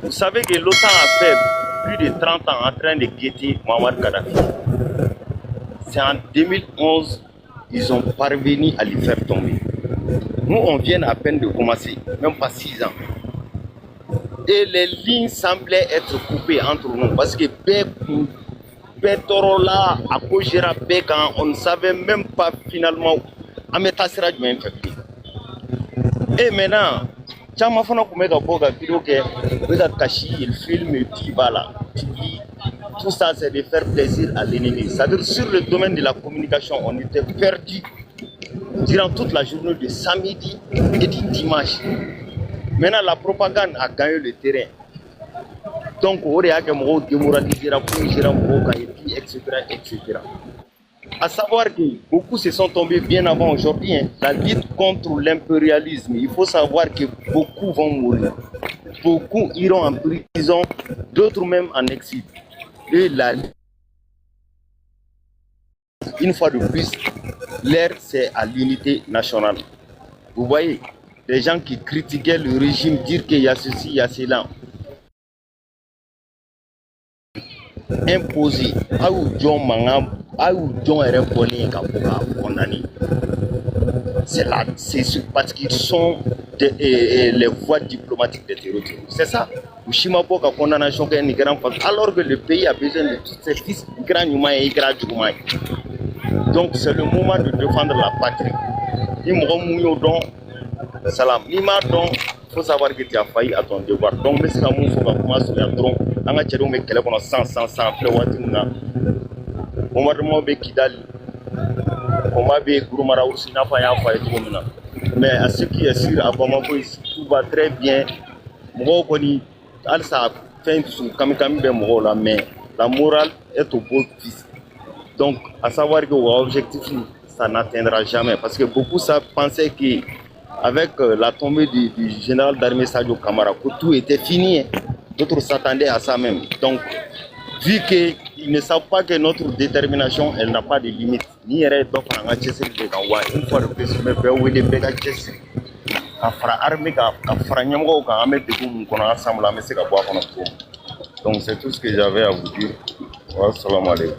Vous savez que l'OTAN a fait plus de 30 ans en train de guetter Muammar Kadhafi. C'est en 2011 ils ont parvenu à lui faire tomber. Nous, on vient à peine de commencer, même pas 6 ans. Et les lignes semblaient être coupées entre nous parce que Pétorola, à Kojera, Békan, on ne savait même pas finalement à Metasera du même fait. Et maintenant, Tchamafana Koumeka Boga vidéo que vous êtes caché, il filme, et puis voilà. Tout ça, c'est de faire plaisir à l'ennemi. C'est-à-dire, sur le domaine de la communication, on était perdu durant toute la journée de samedi et de dimanche. Maintenant, la propagande a gagné le terrain. Donc, on a démoralisé, etc., etc. À savoir que beaucoup se sont tombés bien avant aujourd'hui. La lutte contre l'impérialisme, il faut savoir que beaucoup vont mourir. Beaucoup iront en prison, d'autres même en exil. Et une fois de plus, l'air c'est à l'unité nationale. Vous voyez, les gens qui critiquaient le régime, dire qu'il y a ceci, il y a cela. Imposé, c'est parce qu'ils sont les voies diplomatiques des terroristes. C'est ça. Condamnation alors que le pays a besoin de tous ces fils grands humains et grands humains. Donc c'est le moment de défendre la patrie. Salam. Il faut savoir que tu as failli à ton devoir. Donc, mais c'est comme il faut commencer à trop. On a tiré mes clés pendant 100, on va demander Kidali. On va bien Gourmara aussi n'a pas mais à ce qui est sûr, à Bamako ici, tout va très bien. Moi, je dis, ça fait mais la morale est au beau fils. Donc, à savoir que l'objectif, ça n'atteindra jamais. Parce que beaucoup pensaient que avec la tombée du général d'armée Sadio Kamara, que tout était fini. D'autres s'attendaient à ça même. Donc, vu qu'ils ne savent pas que notre détermination, elle n'a pas de limite. Ni une fois de plus, je vais vous dire que donc, c'est tout ce que j'avais à vous dire. Assalamu alaikum.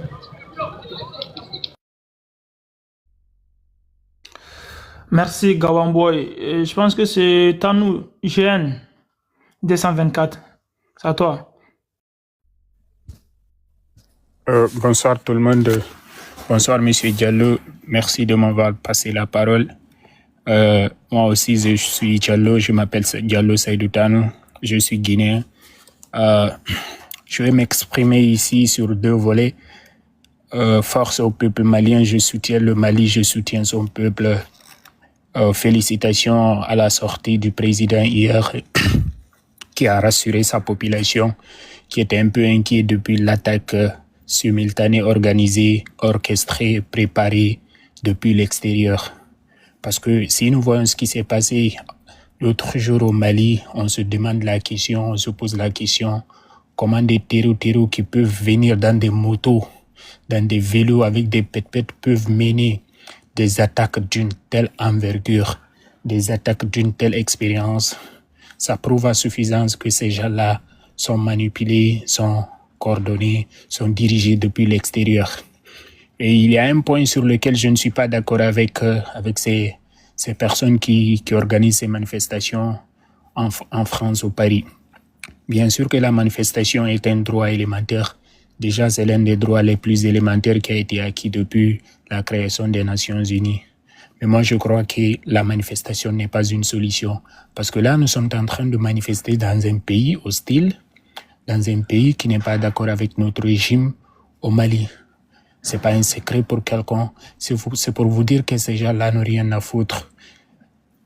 Merci Gawamboy. Je pense que c'est Tanou GN 224. C'est à toi. Bonsoir tout le monde. Bonsoir Monsieur Diallo. Merci de m'avoir passé la parole. Moi aussi je suis Diallo. Je m'appelle Diallo Seydou Tanou. Je suis guinéen. Je vais m'exprimer ici sur 2 volets. Force au peuple malien. Je soutiens le Mali. Je soutiens son peuple. Félicitations à la sortie du président hier qui a rassuré sa population qui était un peu inquiet depuis l'attaque simultanée organisée, orchestrée, préparée depuis l'extérieur. Parce que si nous voyons ce qui s'est passé l'autre jour au Mali, on se demande la question, on se pose la question, comment des terroristes qui peuvent venir dans des motos, dans des vélos avec des pète-pètes peuvent mener des attaques d'une telle envergure, des attaques d'une telle expérience. Ça prouve à suffisance que ces gens-là sont manipulés, sont coordonnés, sont dirigés depuis l'extérieur. Et il y a un point sur lequel je ne suis pas d'accord avec ces personnes qui organisent ces manifestations en France, au Paris. Bien sûr que la manifestation est un droit élémentaire. Déjà, c'est l'un des droits les plus élémentaires qui a été acquis depuis la création des Nations Unies. Mais moi, je crois que la manifestation n'est pas une solution. Parce que là, nous sommes en train de manifester dans un pays hostile, dans un pays qui n'est pas d'accord avec notre régime au Mali. C'est pas un secret pour quelqu'un. C'est pour vous dire que ces gens-là n'ont rien à foutre.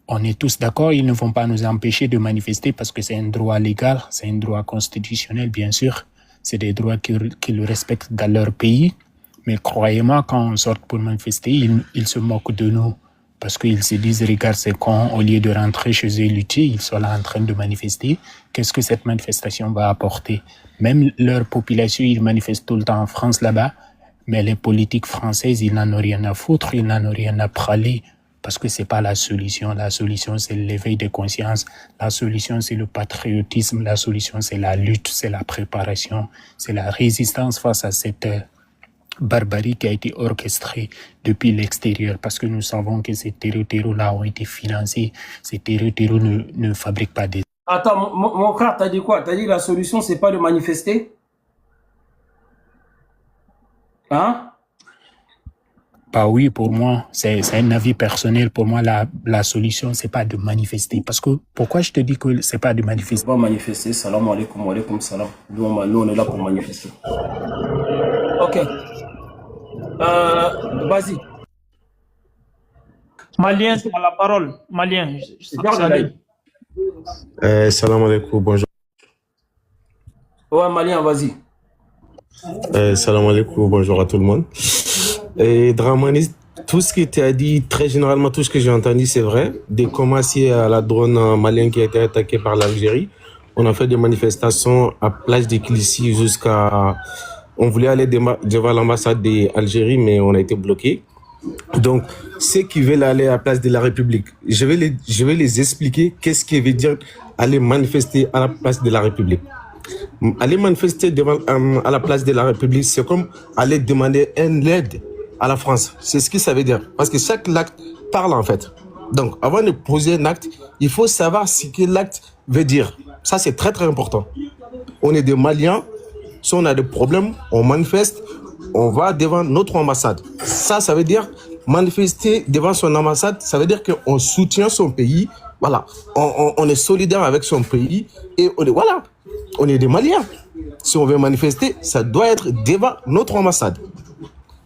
On est tous d'accord, ils ne vont pas nous empêcher de manifester parce que c'est un droit légal, c'est un droit constitutionnel, bien sûr. C'est des droits qu'ils respectent dans leur pays. Mais croyez-moi, quand on sort pour manifester, ils se moquent de nous Parce qu'ils se disent, regarde, c'est con, au lieu de rentrer chez eux lutter, ils sont là en train de manifester. Qu'est-ce que cette manifestation va apporter? Même leur population, ils manifestent tout le temps en France là-bas, mais les politiques françaises, ils n'en ont rien à foutre, ils n'en ont rien à praler, parce que c'est pas la solution. La solution, c'est l'éveil des consciences. La solution, c'est le patriotisme. La solution, c'est la lutte, c'est la préparation, c'est la résistance face à cette barbarie qui a été orchestrée depuis l'extérieur, parce que nous savons que ces terreaux-là ont été financés. Ces terreaux ne fabriquent pas des... Attends, mon frère, t'as dit quoi? T'as dit la solution, c'est pas de manifester? Hein? Bah oui, pour moi, c'est un avis personnel. Pour moi, la solution, c'est pas de manifester. Parce que, pourquoi je te dis que c'est pas de manifester? On va manifester, salam alaikum, wa alaikum salam. Nous, on est là pour manifester. Ok. Vas-y. Malien, tu as la parole. Malien, salut. Salam alaikum, bonjour. Ouais, Malien, vas-y. Salam alaikum, bonjour à tout le monde. Et Dramani, tout ce qui t'a dit, très généralement, tout ce que j'ai entendu, c'est vrai. Dès commencer à la drone malienne qui a été attaquée par l'Algérie, on a fait des manifestations à Place de Clichy jusqu'à... On voulait aller devant l'ambassade d'Algérie, mais on a été bloqué. Donc, ceux qui veulent aller à la Place de la République, je vais les expliquer qu'est-ce qui veut dire aller manifester à la Place de la République. Aller manifester à la Place de la République, c'est comme aller demander une aide à la France. C'est ce que ça veut dire. Parce que chaque acte parle en fait. Donc, avant de poser un acte, il faut savoir ce que l'acte veut dire. Ça, c'est très très important. On est des Maliens. Si on a des problèmes, on manifeste, on va devant notre ambassade. Ça veut dire manifester devant son ambassade, ça veut dire qu'on soutient son pays. Voilà, on est solidaire avec son pays et on est des Maliens. Si on veut manifester, ça doit être devant notre ambassade.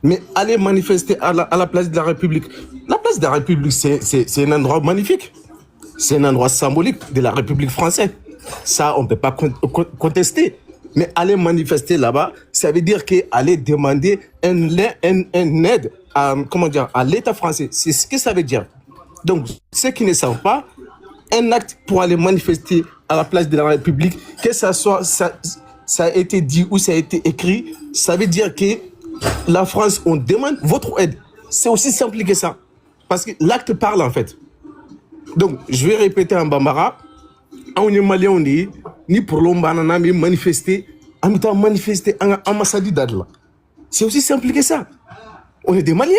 Mais aller manifester à la place de la République, la place de la République, c'est un endroit magnifique. C'est un endroit symbolique de la République française. Ça, on ne peut pas contester. Mais aller manifester là-bas, ça veut dire qu'aller demander une aide à l'État français. C'est ce que ça veut dire. Donc, ceux qui ne savent pas, un acte pour aller manifester à la place de la République, que ça a été dit ou ça a été écrit, ça veut dire que la France, on demande votre aide. C'est aussi simple que ça. Parce que l'acte parle en fait. Donc, je vais répéter en bambara. On est malien, on est ni pour l'ombanana, mais manifester, en même temps manifester en ambassade d'Adla. C'est aussi simple que ça. On est des Maliens.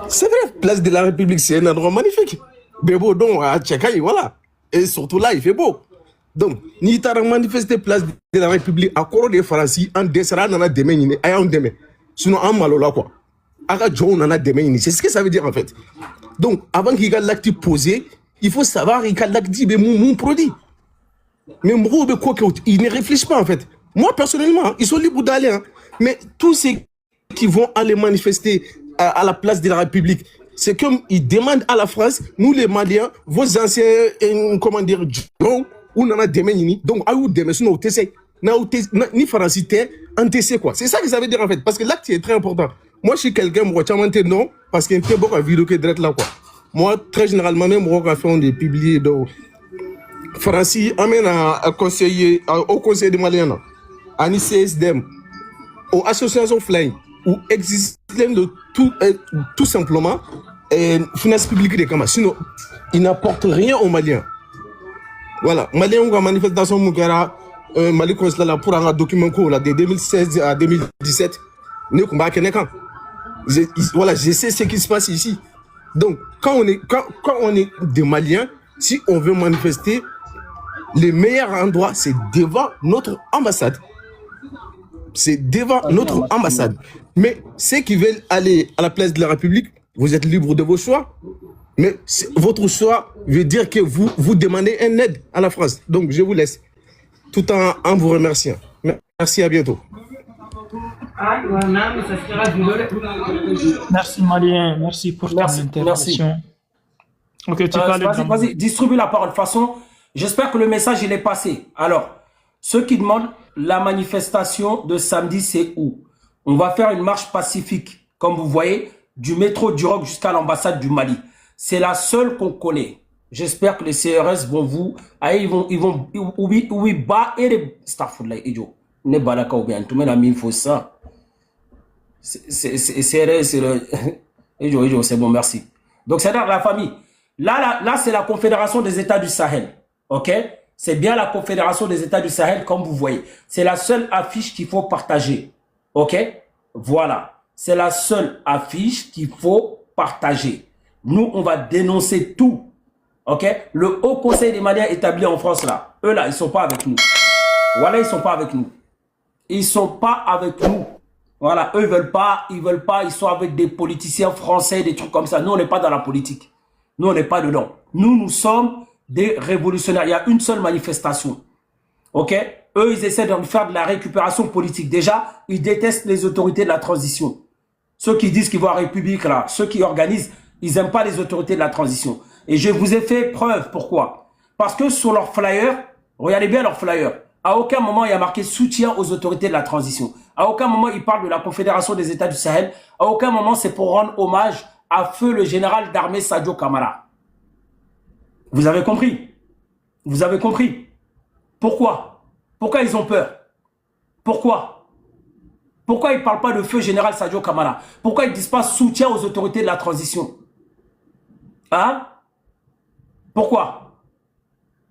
C'est vrai, place de la République, c'est un endroit magnifique. Bébo, donc, à Tchakaï, voilà. Et surtout là, il fait beau. Donc, ni t'as manifesté place de la République à Coro de France, en descendant dans la demain, en demain. Sinon, en malola, quoi. Aka John en a demain, c'est ce que ça veut dire en fait. Donc, avant qu'il y ait l'acte posé, il faut savoir qu'il y a l'acte dit, mais mon produit. Mais ils ne réfléchissent pas en fait. Moi, personnellement, ils sont libres d'aller. Hein. Mais tous ceux qui vont aller manifester à la place de la République, c'est comme ils demandent à la France, nous les Maliens, vos anciens, comment dire, ou on en a des menini, donc à où des messieurs, ni français, en TC quoi. C'est ça que ça veut dire en fait, parce que l'acte est très important. Moi, je suis quelqu'un, moi, non, parce qu'il y a un peu de vidéo qui est direct là quoi. Moi, très généralement, même, moi, on des publiés, donc, Francis amène au conseil des Maliens, à l'ICSDM, aux associations flying, où existe de tout simplement finance publique des Kamas. Sinon, ils n'apportent rien aux Maliens. Voilà, Maliens ont manifestation Moukara, Mali Consulat pour un document de 2016 à 2017. Voilà, je sais ce qui se passe ici. Donc, quand on est des Maliens, si on veut manifester, le meilleur endroit, c'est devant notre ambassade. C'est devant notre ambassade. Mais ceux qui veulent aller à la place de la République, vous êtes libre de vos choix. Mais votre choix veut dire que vous demandez une aide à la France. Donc, je vous laisse. Tout en vous remerciant. Merci, à bientôt. Merci Malien, merci pour ton intervention. Ok, vas-y, distribue la parole. De toute façon, j'espère que le message il est passé. Alors, ceux qui demandent la manifestation de samedi, c'est où? On va faire une marche pacifique, comme vous voyez, du métro du Roc jusqu'à l'ambassade du Mali. C'est la seule qu'on connaît. J'espère que les CRS vont vous... Ils vont... Oui, bah, et les... Starfoudla, idiot. Ne balaka ou bien. Tout le monde a faut ça. CRS, c'est le... Idiot, c'est bon, merci. Donc, c'est-à-dire la famille. Là, c'est la Confédération des États du Sahel. OK? C'est bien la Confédération des États du Sahel, comme vous voyez. C'est la seule affiche qu'il faut partager. OK? Voilà. C'est la seule affiche qu'il faut partager. Nous, on va dénoncer tout. OK? Le Haut Conseil des Maliens établi en France, là, eux, là, ils ne sont pas avec nous. Voilà, ils ne sont pas avec nous. Ils ne sont pas avec nous. Voilà, eux, ils veulent pas, ils sont avec des politiciens français, des trucs comme ça. Nous, on n'est pas dans la politique. Nous, on n'est pas dedans. Nous sommes des révolutionnaires. Il y a une seule manifestation. OK? Eux, ils essaient de faire de la récupération politique. Déjà, ils détestent les autorités de la transition. Ceux qui disent qu'ils vont à la République, là, ceux qui organisent, ils n'aiment pas les autorités de la transition. Et je vous ai fait preuve. Pourquoi? Parce que sur leur flyer, regardez bien leur flyer, à aucun moment il y a marqué soutien aux autorités de la transition. À aucun moment ils parlent de la Confédération des États du Sahel. À aucun moment c'est pour rendre hommage à feu le général d'armée Sadio Kamara. Vous avez compris? Vous avez compris? Pourquoi? Pourquoi ils ont peur? Pourquoi? Pourquoi ils ne parlent pas de feu général Sadio Kamara? Pourquoi ils ne disent pas soutien aux autorités de la transition? Hein? Pourquoi?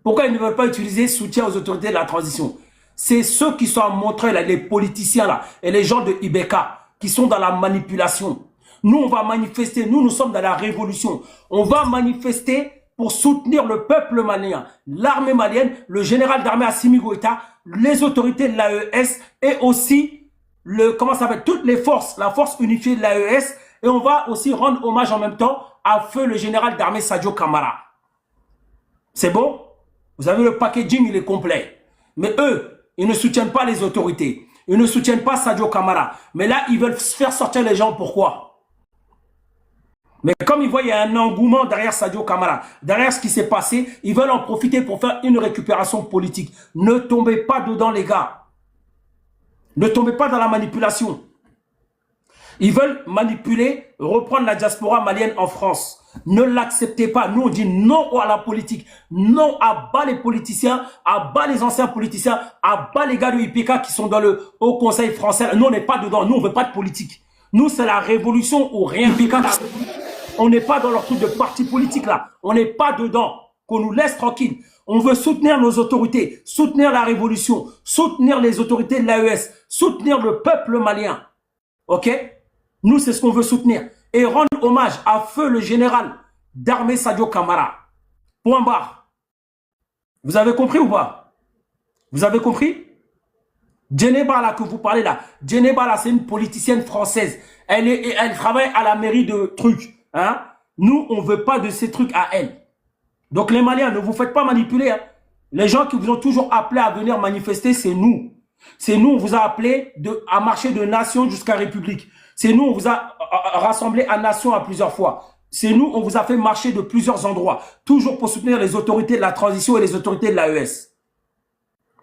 Pourquoi ils ne veulent pas utiliser soutien aux autorités de la transition? C'est ceux qui sont à montrer, là, les politiciens là, et les gens de Ibeka, qui sont dans la manipulation. Nous, on va manifester, nous sommes dans la révolution. On va manifester pour soutenir le peuple malien, l'armée malienne, le général d'armée Assimi Goïta, les autorités de l'AES et aussi, comment ça s'appelle, toutes les forces, la force unifiée de l'AES. Et on va aussi rendre hommage en même temps à feu le général d'armée Sadio Kamara. C'est bon? Vous avez le packaging, il est complet. Mais eux, ils ne soutiennent pas les autorités. Ils ne soutiennent pas Sadio Kamara. Mais là, ils veulent faire sortir les gens. Pourquoi? Mais comme ils voient qu'il y a un engouement derrière Sadio Kamara, derrière ce qui s'est passé, ils veulent en profiter pour faire une récupération politique. Ne tombez pas dedans, les gars. Ne tombez pas dans la manipulation. Ils veulent manipuler, reprendre la diaspora malienne en France. Ne l'acceptez pas. Nous, on dit non à la politique. Non à bas les politiciens, à bas les anciens politiciens, à bas les gars de IPK qui sont dans le Haut Conseil français. Nous, on n'est pas dedans. Nous, on ne veut pas de politique. Nous, c'est la révolution ou rien. On n'est pas dans leur truc de parti politique là. On n'est pas dedans. Qu'on nous laisse tranquille. On veut soutenir nos autorités, soutenir la révolution, soutenir les autorités de l'AES, soutenir le peuple malien. OK? Nous, c'est ce qu'on veut soutenir. Et rendre hommage à feu le général d'armée Sadio Kamara. Point barre. Vous avez compris ou pas? Vous avez compris? Djeneba là que vous parlez là. Djeneba là, c'est une politicienne française. Elle travaille à la mairie de trucs. Hein? Nous, on ne veut pas de ces trucs à elle. Donc les Maliens, ne vous faites pas manipuler. Hein? Les gens qui vous ont toujours appelé à venir manifester, c'est nous. C'est nous, on vous a appelé à marcher de nation jusqu'à République. C'est nous, on vous a rassemblé à nation à plusieurs fois. C'est nous, on vous a fait marcher de plusieurs endroits. Toujours pour soutenir les autorités de la transition et les autorités de l'AES.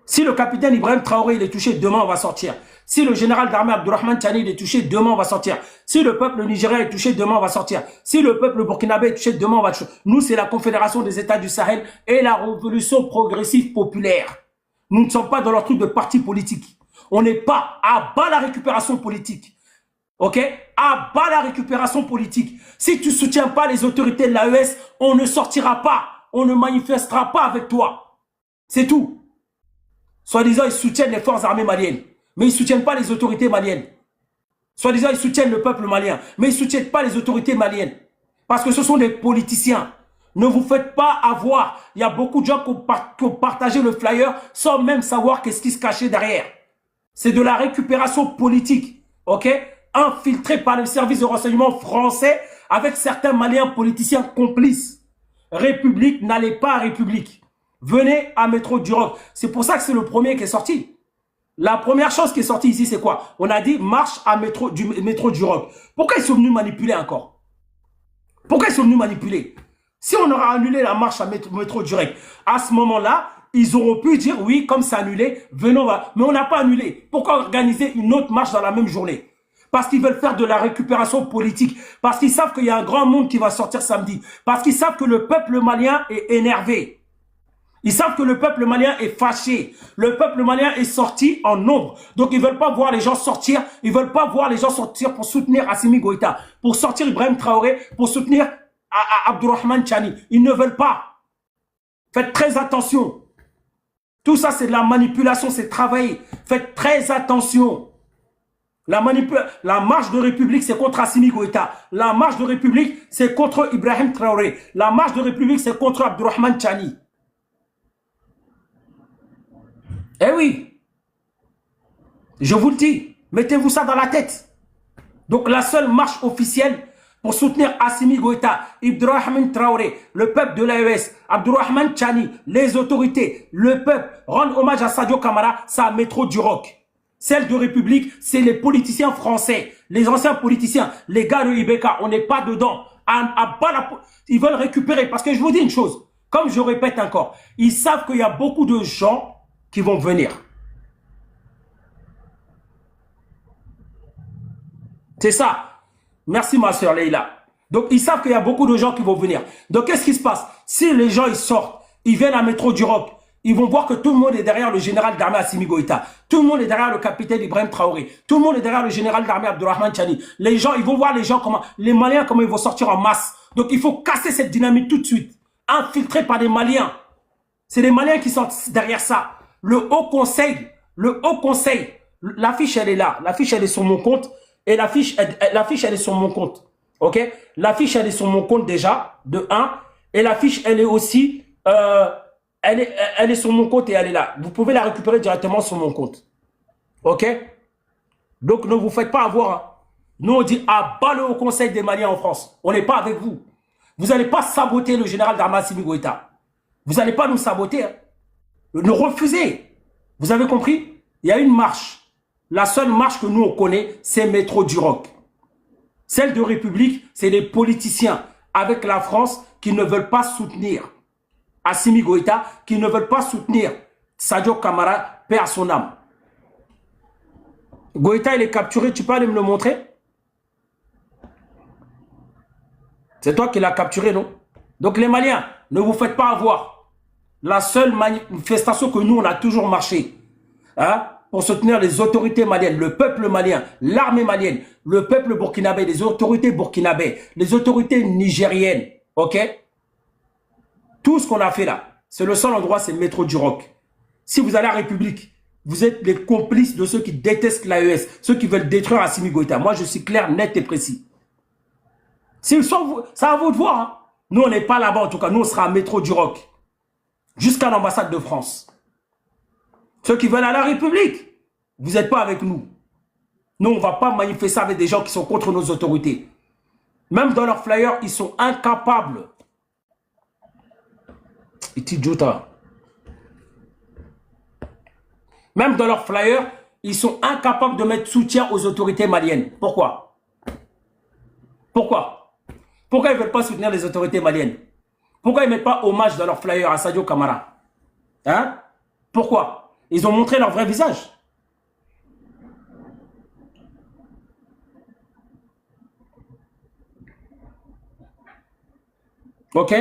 Si le capitaine Ibrahim Traoré il est touché, demain on va sortir. Si le général d'armée Abdourahmane Tchani il est touché, demain on va sortir. Si le peuple nigérien est touché, demain on va sortir. Si le peuple burkinabé est touché, demain on va toucher. Nous, c'est la Confédération des États du Sahel et la Révolution progressive populaire. Nous ne sommes pas dans leur truc de parti politique. On n'est pas à bas la récupération politique. OK? À bas la récupération politique. Si tu ne soutiens pas les autorités de l'AES, on ne sortira pas. On ne manifestera pas avec toi. C'est tout. Soi-disant, ils soutiennent les forces armées maliennes. Mais ils ne soutiennent pas les autorités maliennes. Soi-disant, ils soutiennent le peuple malien. Mais ils ne soutiennent pas les autorités maliennes. Parce que ce sont des politiciens. Ne vous faites pas avoir. Il y a beaucoup de gens qui ont partagé le flyer sans même savoir qu'est-ce qui se cachait derrière. C'est de la récupération politique. OK? Infiltré par le service de renseignement français avec certains Maliens politiciens complices. République, n'allez pas à République. Venez à Métro du Roc. C'est pour ça que c'est le premier qui est sorti. La première chose qui est sortie ici, c'est quoi? On a dit marche à Métro du Roc. Pourquoi ils sont venus manipuler encore? Pourquoi ils sont venus manipuler? Si on aura annulé la marche à Métro du Roc, à ce moment-là, ils auront pu dire oui, comme c'est annulé, venons. Mais on n'a pas annulé. Pourquoi organiser une autre marche dans la même journée? Parce qu'ils veulent faire de la récupération politique. Parce qu'ils savent qu'il y a un grand monde qui va sortir samedi. Parce qu'ils savent que le peuple malien est énervé. Ils savent que le peuple malien est fâché. Le peuple malien est sorti en nombre. Donc, ils ne veulent pas voir les gens sortir. Ils ne veulent pas voir les gens sortir pour soutenir Assimi Goïta, pour sortir Ibrahim Traoré, pour soutenir Abdourahmane Chani. Ils ne veulent pas. Faites très attention. Tout ça, c'est de la manipulation, c'est travailler. Faites très attention. La marche de République, c'est contre Assimi Goïta. La marche de République, c'est contre Ibrahim Traoré. La marche de République, c'est contre Abdourahmane Chani. Eh oui, je vous le dis, mettez-vous ça dans la tête. Donc la seule marche officielle pour soutenir Assimi Goïta, Abdourahmane Traoré, le peuple de l'AES, Abdourahmane Chani, les autorités, le peuple, rendre hommage à Sadio Camara, c'est à Métro du Roc. Celle de République, c'est les politiciens français, les anciens politiciens, les gars de Ibeka, on n'est pas dedans. Ils veulent récupérer, parce que je vous dis une chose, comme je répète encore, ils savent qu'il y a beaucoup de gens qui vont venir. C'est ça. Merci ma soeur Leïla. Donc ils savent qu'il y a beaucoup de gens qui vont venir. Donc qu'est-ce qui se passe? Si les gens ils sortent, ils viennent à Métro du Roc, ils vont voir que tout le monde est derrière le général d'armée Assimi Goïta. Tout le monde est derrière le capitaine Ibrahim Traoré. Tout le monde est derrière le général d'armée Abdourahmane Chani. Les gens, ils vont voir les gens comment, les Maliens comment ils vont sortir en masse. Donc il faut casser cette dynamique tout de suite. Infiltré par des Maliens. C'est les Maliens qui sont derrière ça. Le Haut Conseil, l'affiche elle est là, l'affiche elle est sur mon compte et l'affiche elle est sur mon compte, ok? L'affiche elle est sur mon compte déjà, de 1, et l'affiche elle est aussi, elle est sur mon compte et elle est là. Vous pouvez la récupérer directement sur mon compte, ok? Donc ne vous faites pas avoir, hein. Nous on dit à bas le Haut Conseil des Maliens en France, on n'est pas avec vous. Vous n'allez pas saboter le général d'armée Assimi Goïta. Vous n'allez pas nous saboter, hein. Nous refusez. Vous avez compris? Il y a une marche. La seule marche que nous on connaît, c'est Métro du Roc. Celle de République, c'est les politiciens avec la France qui ne veulent pas soutenir Assimi Goïta, qui ne veulent pas soutenir Sadio Camara, paix à son âme. Goïta, il est capturé, tu peux aller me le montrer? C'est toi qui l'as capturé, non? Donc les Maliens, ne vous faites pas avoir. La seule manifestation que nous, on a toujours marché, hein, pour soutenir les autorités maliennes, le peuple malien, l'armée malienne, le peuple burkinabé, les autorités burkinabé, les autorités nigériennes, ok? Tout ce qu'on a fait là, c'est le seul endroit, c'est le Métro du Roc. Si vous allez à la République, vous êtes les complices de ceux qui détestent l'AES, ceux qui veulent détruire Assimi Goïta. Moi, je suis clair, net et précis. C'est à vous de voir, hein. Nous, on n'est pas là-bas, en tout cas. Nous, on sera à Métro du Roc. Jusqu'à l'ambassade de France. Ceux qui veulent à la République, vous n'êtes pas avec nous. Nous, on ne va pas manifester avec des gens qui sont contre nos autorités. Même dans leurs flyers, ils sont incapables. Même dans leurs flyers, ils sont incapables de mettre soutien aux autorités maliennes. Pourquoi? Pourquoi? Pourquoi ils ne veulent pas soutenir les autorités maliennes? Pourquoi ils ne mettent pas hommage dans leur flyer à Sadio Camara? Hein? Pourquoi? Ils ont montré leur vrai visage. Ok?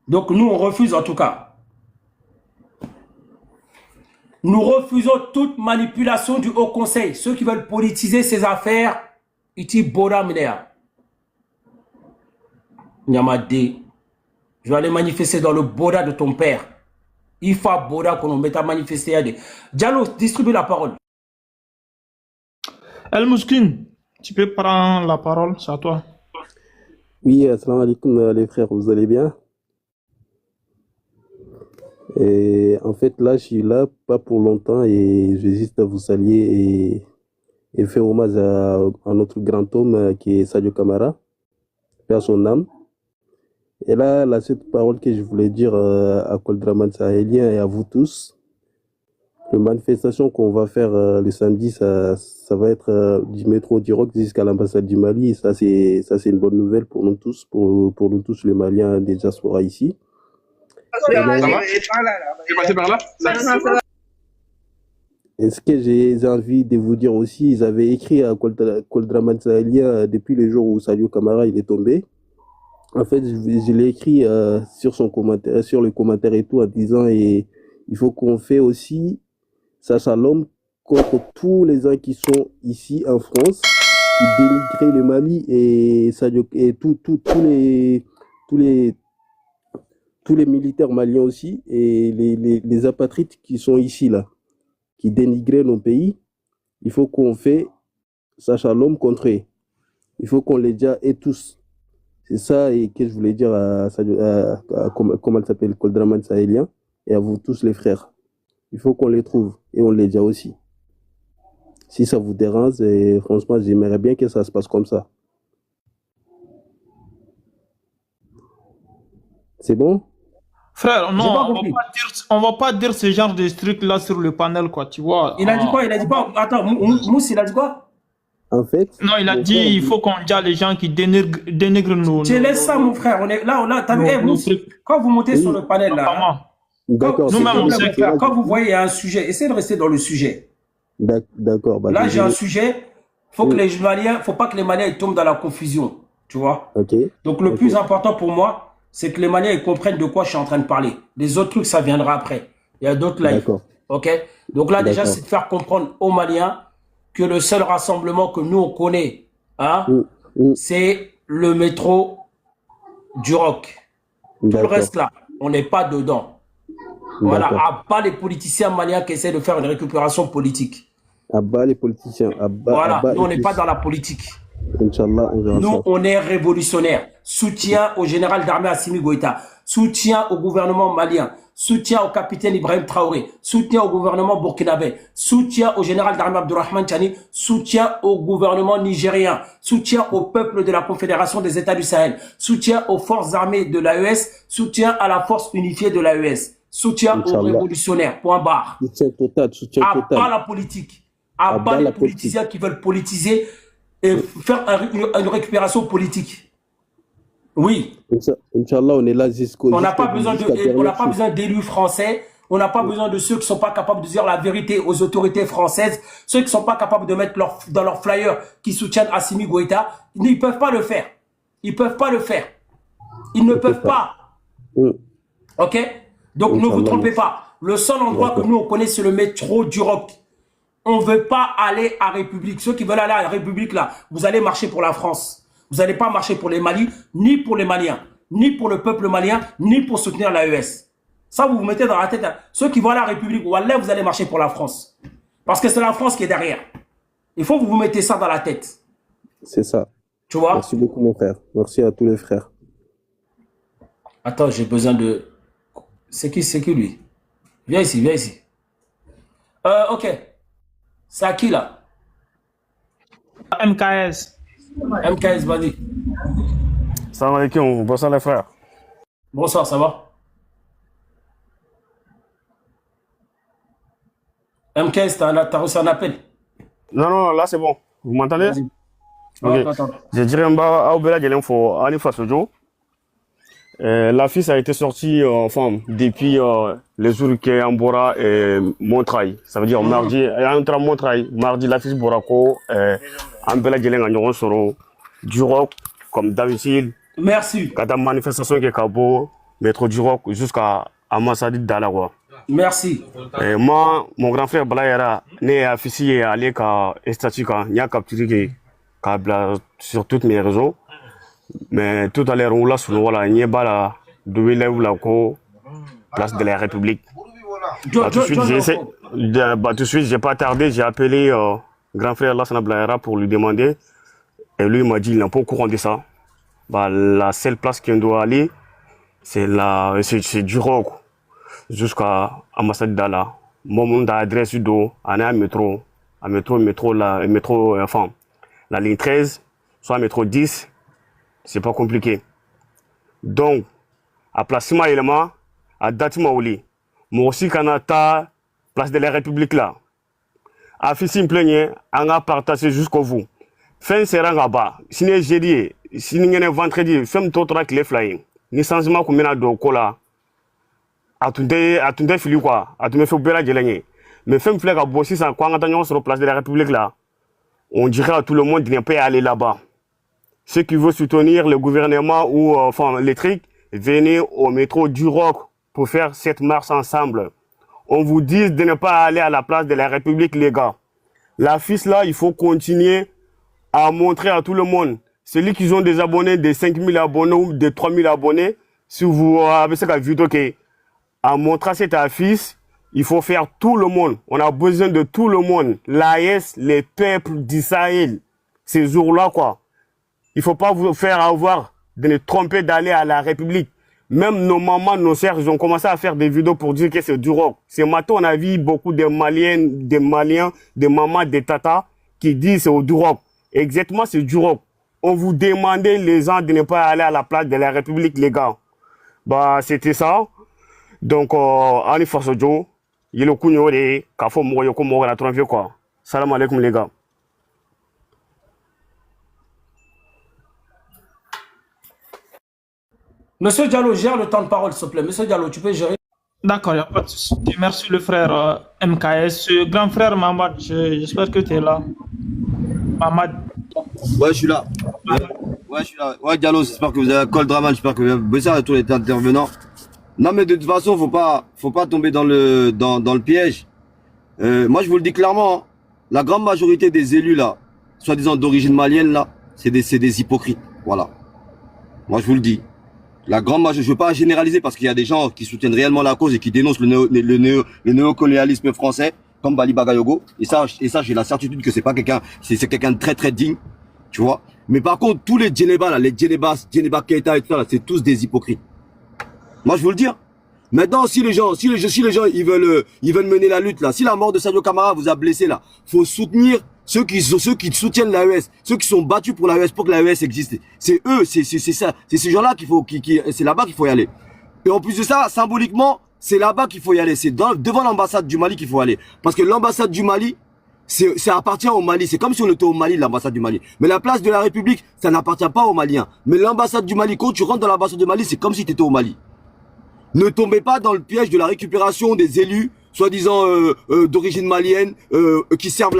Donc nous, on refuse en tout cas. Nous refusons toute manipulation du Haut Conseil. Ceux qui veulent politiser ces affaires, iti Bora Minea. Nyamade, je vais aller manifester dans le Boda de ton père. Il faut Boda qu'on mette à manifester. Diallo, distribue la parole. El Mouskin, tu peux prendre la parole, c'est à toi. Oui, assalamu alaikum les frères, vous allez bien? Et en fait, là, je suis là, pas pour longtemps, et je vais juste vous saluer et faire hommage à notre grand homme qui est Sadio Camara, père son âme. Et là, la seule parole que je voulais dire à Koldraman Sahélien et à vous tous, la manifestation qu'on va faire le samedi, ça va être du métro du Roc jusqu'à l'ambassade du Mali. Et ça, c'est une bonne nouvelle pour nous tous, pour nous tous les Maliens des diaspora ici. Et ce que j'ai envie de vous dire aussi, ils avaient écrit à Koldraman Sahelien depuis le jour où Sadio Camara il est tombé. En fait, je l'ai écrit sur son commentaire, sur le commentaire et tout, en disant et il faut qu'on fait aussi Sacha l'homme contre tous les gens qui sont ici en France, qui dénigrent le Mali et Sadio et tous les militaires maliens aussi et les apatrides qui sont ici là, qui dénigraient nos pays. Il faut qu'on fait Sacha l'homme contre eux. Il faut qu'on les dise et tous. C'est ça et que je voulais dire comment elle s'appelle, Koldraman Sahélien, et à vous tous les frères. Il faut qu'on les trouve et on les dit aussi. Si ça vous dérange, et franchement, j'aimerais bien que ça se passe comme ça. C'est bon? Frère, non, on va pas dire ce genre de trucs là sur le panel, quoi, tu vois. Il a dit quoi? Il a dit quoi? Attends, Mousse, il a dit quoi? En fait. Non, il a dit il faut qu'on dise les gens qui dénigrent nos. Tu laisses ça, mon frère. On est là, t'as vu, Mousse, quand vous montez sur le panel là. D'accord. Quand vous voyez un sujet, essayez de rester dans le sujet. D'accord. Là, j'ai un sujet. Faut pas que les Maliens tombent dans la confusion, tu vois. Donc le plus important pour moi, c'est que les Maliens ils comprennent de quoi je suis en train de parler. Les autres trucs, ça viendra après. Il y a d'autres lives. Ok. Donc là, déjà, c'est de faire comprendre aux Maliens que le seul rassemblement que nous on connaît, hein, c'est le métro du Roc. Tout le reste là, on n'est pas dedans. Voilà, à bas les politiciens maliens qui essaient de faire une récupération politique. À bas les politiciens. Voilà, nous on n'est pas dans la politique. Inch'Allah, on verra ça. Nous, on est révolutionnaires. Soutien au général d'armée Assimi Goïta. Soutien au gouvernement malien. Soutien au capitaine Ibrahim Traoré. Soutien au gouvernement burkinabé. Soutien au général d'armée Abdourahmane Tchani. Soutien au gouvernement nigérien. Soutien au peuple de la Confédération des États du Sahel. Soutien aux forces armées de l'AES. Soutien à la force unifiée de l'AES. Soutien aux révolutionnaires. Point barre. Soutien total. À bas la politique. À bas les politiciens qui veulent politiser et faire une récupération politique. Oui. Inch'Allah, on est là jusqu'au... On n'a pas besoin d'élus français. On n'a pas besoin de ceux qui ne sont pas capables de dire la vérité aux autorités françaises. Ceux qui ne sont pas capables de mettre dans leur flyer qui soutiennent Assimi Goïta. Ils ne peuvent pas le faire. Ils ne peuvent pas le faire. Ils ne peuvent pas. Ok? Donc ne vous trompez pas. Le seul endroit que nous on connaît, c'est le métro du Roc. On ne veut pas aller à République. Ceux qui veulent aller à la République, là, vous allez marcher pour la France. Vous n'allez pas marcher pour les Mali, ni pour les Maliens, ni pour le peuple malien, ni pour soutenir l'AES. Ça, vous vous mettez dans la tête. Ceux qui vont à la République, wallah, vous allez marcher pour la France. Parce que c'est la France qui est derrière. Il faut que vous vous mettez ça dans la tête. C'est ça. Tu vois? Merci beaucoup, mon frère. Merci à tous les frères. Attends, j'ai besoin de... C'est qui lui? Viens ici. Ok. C'est à qui là? MKS. MKS, vas-y. Salam alaikum, bonsoir les frères. Bonsoir, ça va? MKS, t'as reçu un appel? Non, là c'est bon. Vous m'entendez? Ok. Je dirais à Obela Djelenfo, Anifa Sojo. La fille a été sortie depuis les jours qui est en Bora et Montrail. Ça veut dire mardi, entre Montrail, mardi la fille Borako, Ambela Djelen Agnon Soro, du Roc, comme d'habitude. Merci. Quand la manifestation qui est Kabo, métro du Roc jusqu'à Amassadi Dalawa. Merci. Moi, mon grand frère Blayera, né officier à l'Eka Estatica, n'y a capturé sur toutes mes réseaux. Mais tout à l'heure, on l'a sur voilà, il n'y a pas la place de la République. Tout de suite, j'ai pas tardé, j'ai appelé grand frère Lassana Blayera pour lui demander. Et lui m'a dit il n'est pas au courant de ça. La seule place qu'on doit aller, c'est du Roc jusqu'à Ambassade d'Ala. Mon monde a adresse d'eau, on a un métro, la ligne 13, soit métro 10. C'est pas compliqué. Donc, à place élément, à date Maouli, moi aussi, quand on a place de la République là, à Fissim Plénier, on a partagé jusqu'au bout. Fin sera là-bas. Si n'est jeudi, si n'est vendredi, femme d'autres avec les flying. Ni changement qu'on met à dos, là. À tout fili quoi, à tout me fait bela gelengé. Mais femme flag à bosser sans quoi sur la place de la République là. On dirait à tout le monde de ne pas aller là-bas. Ceux qui veulent soutenir le gouvernement ou enfin les trucs, venez au métro du Roc pour faire cette marche ensemble. On vous dit de ne pas aller à la place de la République, les gars. L'affiche là, il faut continuer à montrer à tout le monde. Celui qui ont des abonnés, des 5000 abonnés ou des 3000 abonnés, si vous avez cette vidéo qui à montrer cette affiche, il faut faire tout le monde. On a besoin de tout le monde. L'AES, les peuples d'Israël. Ces jours-là, quoi. Il faut pas vous faire avoir de ne tromper d'aller à la République. Même nos mamans, nos sœurs, ils ont commencé à faire des vidéos pour dire que c'est du rock. Ce matin, on a vu beaucoup de Maliens, des mamans, des tatas qui disent c'est du rock. Exactement, c'est du rock. On vous demandait les gens de ne pas aller à la place de la République, les gars. Bah, c'était ça. Donc, allez, face au Joe. Il y a le coup de Kafo Moyoko Mora la quoi. Salam alaikum, les gars. Monsieur Diallo, gère le temps de parole, s'il te plaît. Monsieur Diallo, tu peux gérer. D'accord, il n'y a pas de souci. Merci le frère MKS. Grand frère Mamad, j'espère que tu es là. Mamad. Ouais, je suis là. Ouais, je suis là. Ouais, Diallo, j'espère que vous avez un col drama, j'espère que vous avez bossé à tous les intervenants. Non, mais de toute façon, faut pas tomber dans le piège. Moi, je vous le dis clairement, hein, la grande majorité des élus, là, soi-disant d'origine malienne, là, c'est des hypocrites. Voilà. Moi, je vous le dis. La grande majorité, je veux pas généraliser parce qu'il y a des gens qui soutiennent réellement la cause et qui dénoncent le néocolonialisme français, comme Bali Bagayogo. Et ça, j'ai la certitude que c'est pas quelqu'un, c'est quelqu'un de très, très digne. Tu vois. Mais par contre, tous les Djeneba, là, les Djeneba Keita et tout ça, là, c'est tous des hypocrites. Moi, je veux le dire. Maintenant, si les gens, ils veulent mener la lutte, là, si la mort de Sadio Camara vous a blessé, là, faut soutenir ceux qui soutiennent l'AES, ceux qui sont battus pour l'AES, pour que l'AES existe. C'est eux, c'est ça, c'est ces gens-là c'est là-bas qu'il faut y aller. Et en plus de ça, symboliquement, c'est là-bas qu'il faut y aller. C'est devant l'ambassade du Mali qu'il faut aller. Parce que l'ambassade du Mali, ça appartient au Mali. C'est comme si on était au Mali, l'ambassade du Mali. Mais la place de la République, ça n'appartient pas aux Maliens. Mais l'ambassade du Mali, quand tu rentres dans l'ambassade du Mali, c'est comme si tu étais au Mali. Ne tombez pas dans le piège de la récupération des élus, soi-disant d'origine malienne, qui servent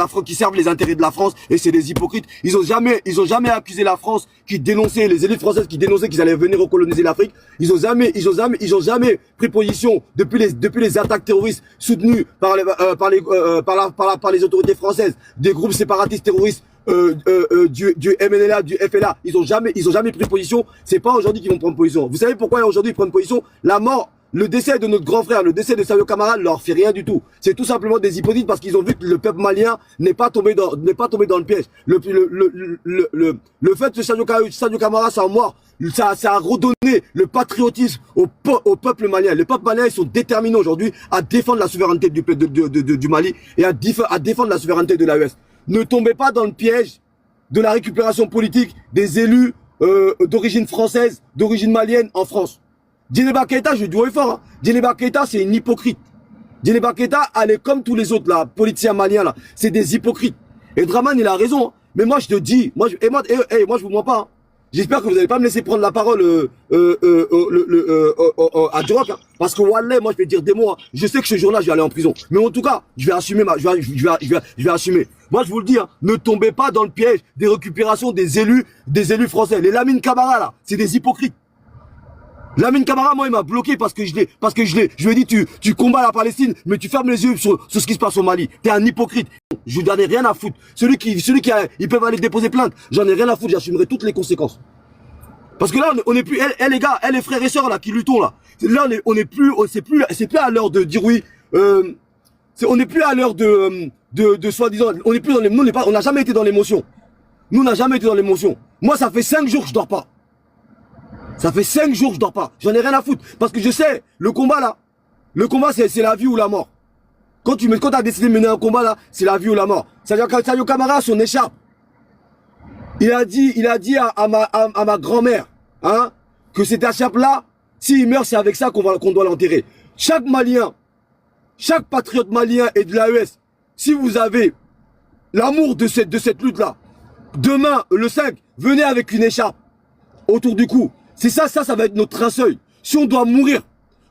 les intérêts de la France, et c'est des hypocrites. Ils ont jamais accusé la France, qui dénonçait les élites françaises, qui dénonçaient qu'ils allaient venir recoloniser l'Afrique. Ils ont jamais pris position depuis les attaques terroristes soutenues par les autorités françaises, des groupes séparatistes terroristes. Du MNLA, du FLA, ils ont jamais pris position. C'est pas aujourd'hui qu'ils vont prendre position. Vous savez pourquoi aujourd'hui ils prennent position? La mort, le décès de notre grand frère, le décès de Sadio Camara leur fait rien du tout. C'est tout simplement des hypocrites parce qu'ils ont vu que le peuple malien n'est pas tombé dans le piège. Le fait que Sadio Camara soit mort, ça a redonné le patriotisme au peuple malien. Les peuples maliens, ils sont déterminés aujourd'hui à défendre la souveraineté du Mali et à défendre la souveraineté de l'AES. Ne tombez pas dans le piège de la récupération politique des élus d'origine française, d'origine malienne en France. Djeneba Keita, je dis haut et fort, hein. Djeneba Keita, c'est une hypocrite. Djeneba Keita, elle est comme tous les autres là, politiciens maliens là, c'est des hypocrites. Et Draman, il a raison. Hein. Mais moi, je te dis, moi, je vous mens pas. Hein. J'espère que vous n'allez pas me laisser prendre la parole à Duroc, hein, parce que Wallah, moi je vais dire des mots. Hein. Je sais que ce jour-là, je vais aller en prison. Mais en tout cas, je vais assumer je vais assumer. Moi, je vous le dis, hein, ne tombez pas dans le piège des récupérations des élus français. Les Lamine Camara là, c'est des hypocrites. Lamine Camara, moi, il m'a bloqué parce que je lui ai dit, tu combats la Palestine, mais tu fermes les yeux sur ce qui se passe au Mali. T'es un hypocrite. Je n'en ai rien à foutre. Ils peuvent aller déposer plainte. J'en ai rien à foutre. J'assumerai toutes les conséquences. Parce que là, on est plus, les gars, les frères et sœurs, là, qui luttons, là. Là, c'est plus à l'heure de dire oui, on n'est plus à l'heure de soi-disant, on n'est plus on n'a jamais été dans l'émotion. Nous, on n'a jamais été dans l'émotion. Moi, ça fait 5 jours que je dors pas. Ça fait 5 jours que je dors pas. J'en ai rien à foutre. Parce que je sais, le combat là, c'est la vie ou la mort. Quand t'as décidé de mener un combat là, c'est la vie ou la mort. C'est-à-dire que Sadio Camara, son écharpe, il a dit à ma grand-mère, hein, que cette écharpe là, s'il meurt, c'est avec ça qu'on doit l'enterrer. Chaque Malien, chaque patriote malien et de l'AES, si vous avez l'amour de cette lutte là, demain, le 5, venez avec une écharpe autour du cou. C'est ça va être notre traceuil. Si on doit mourir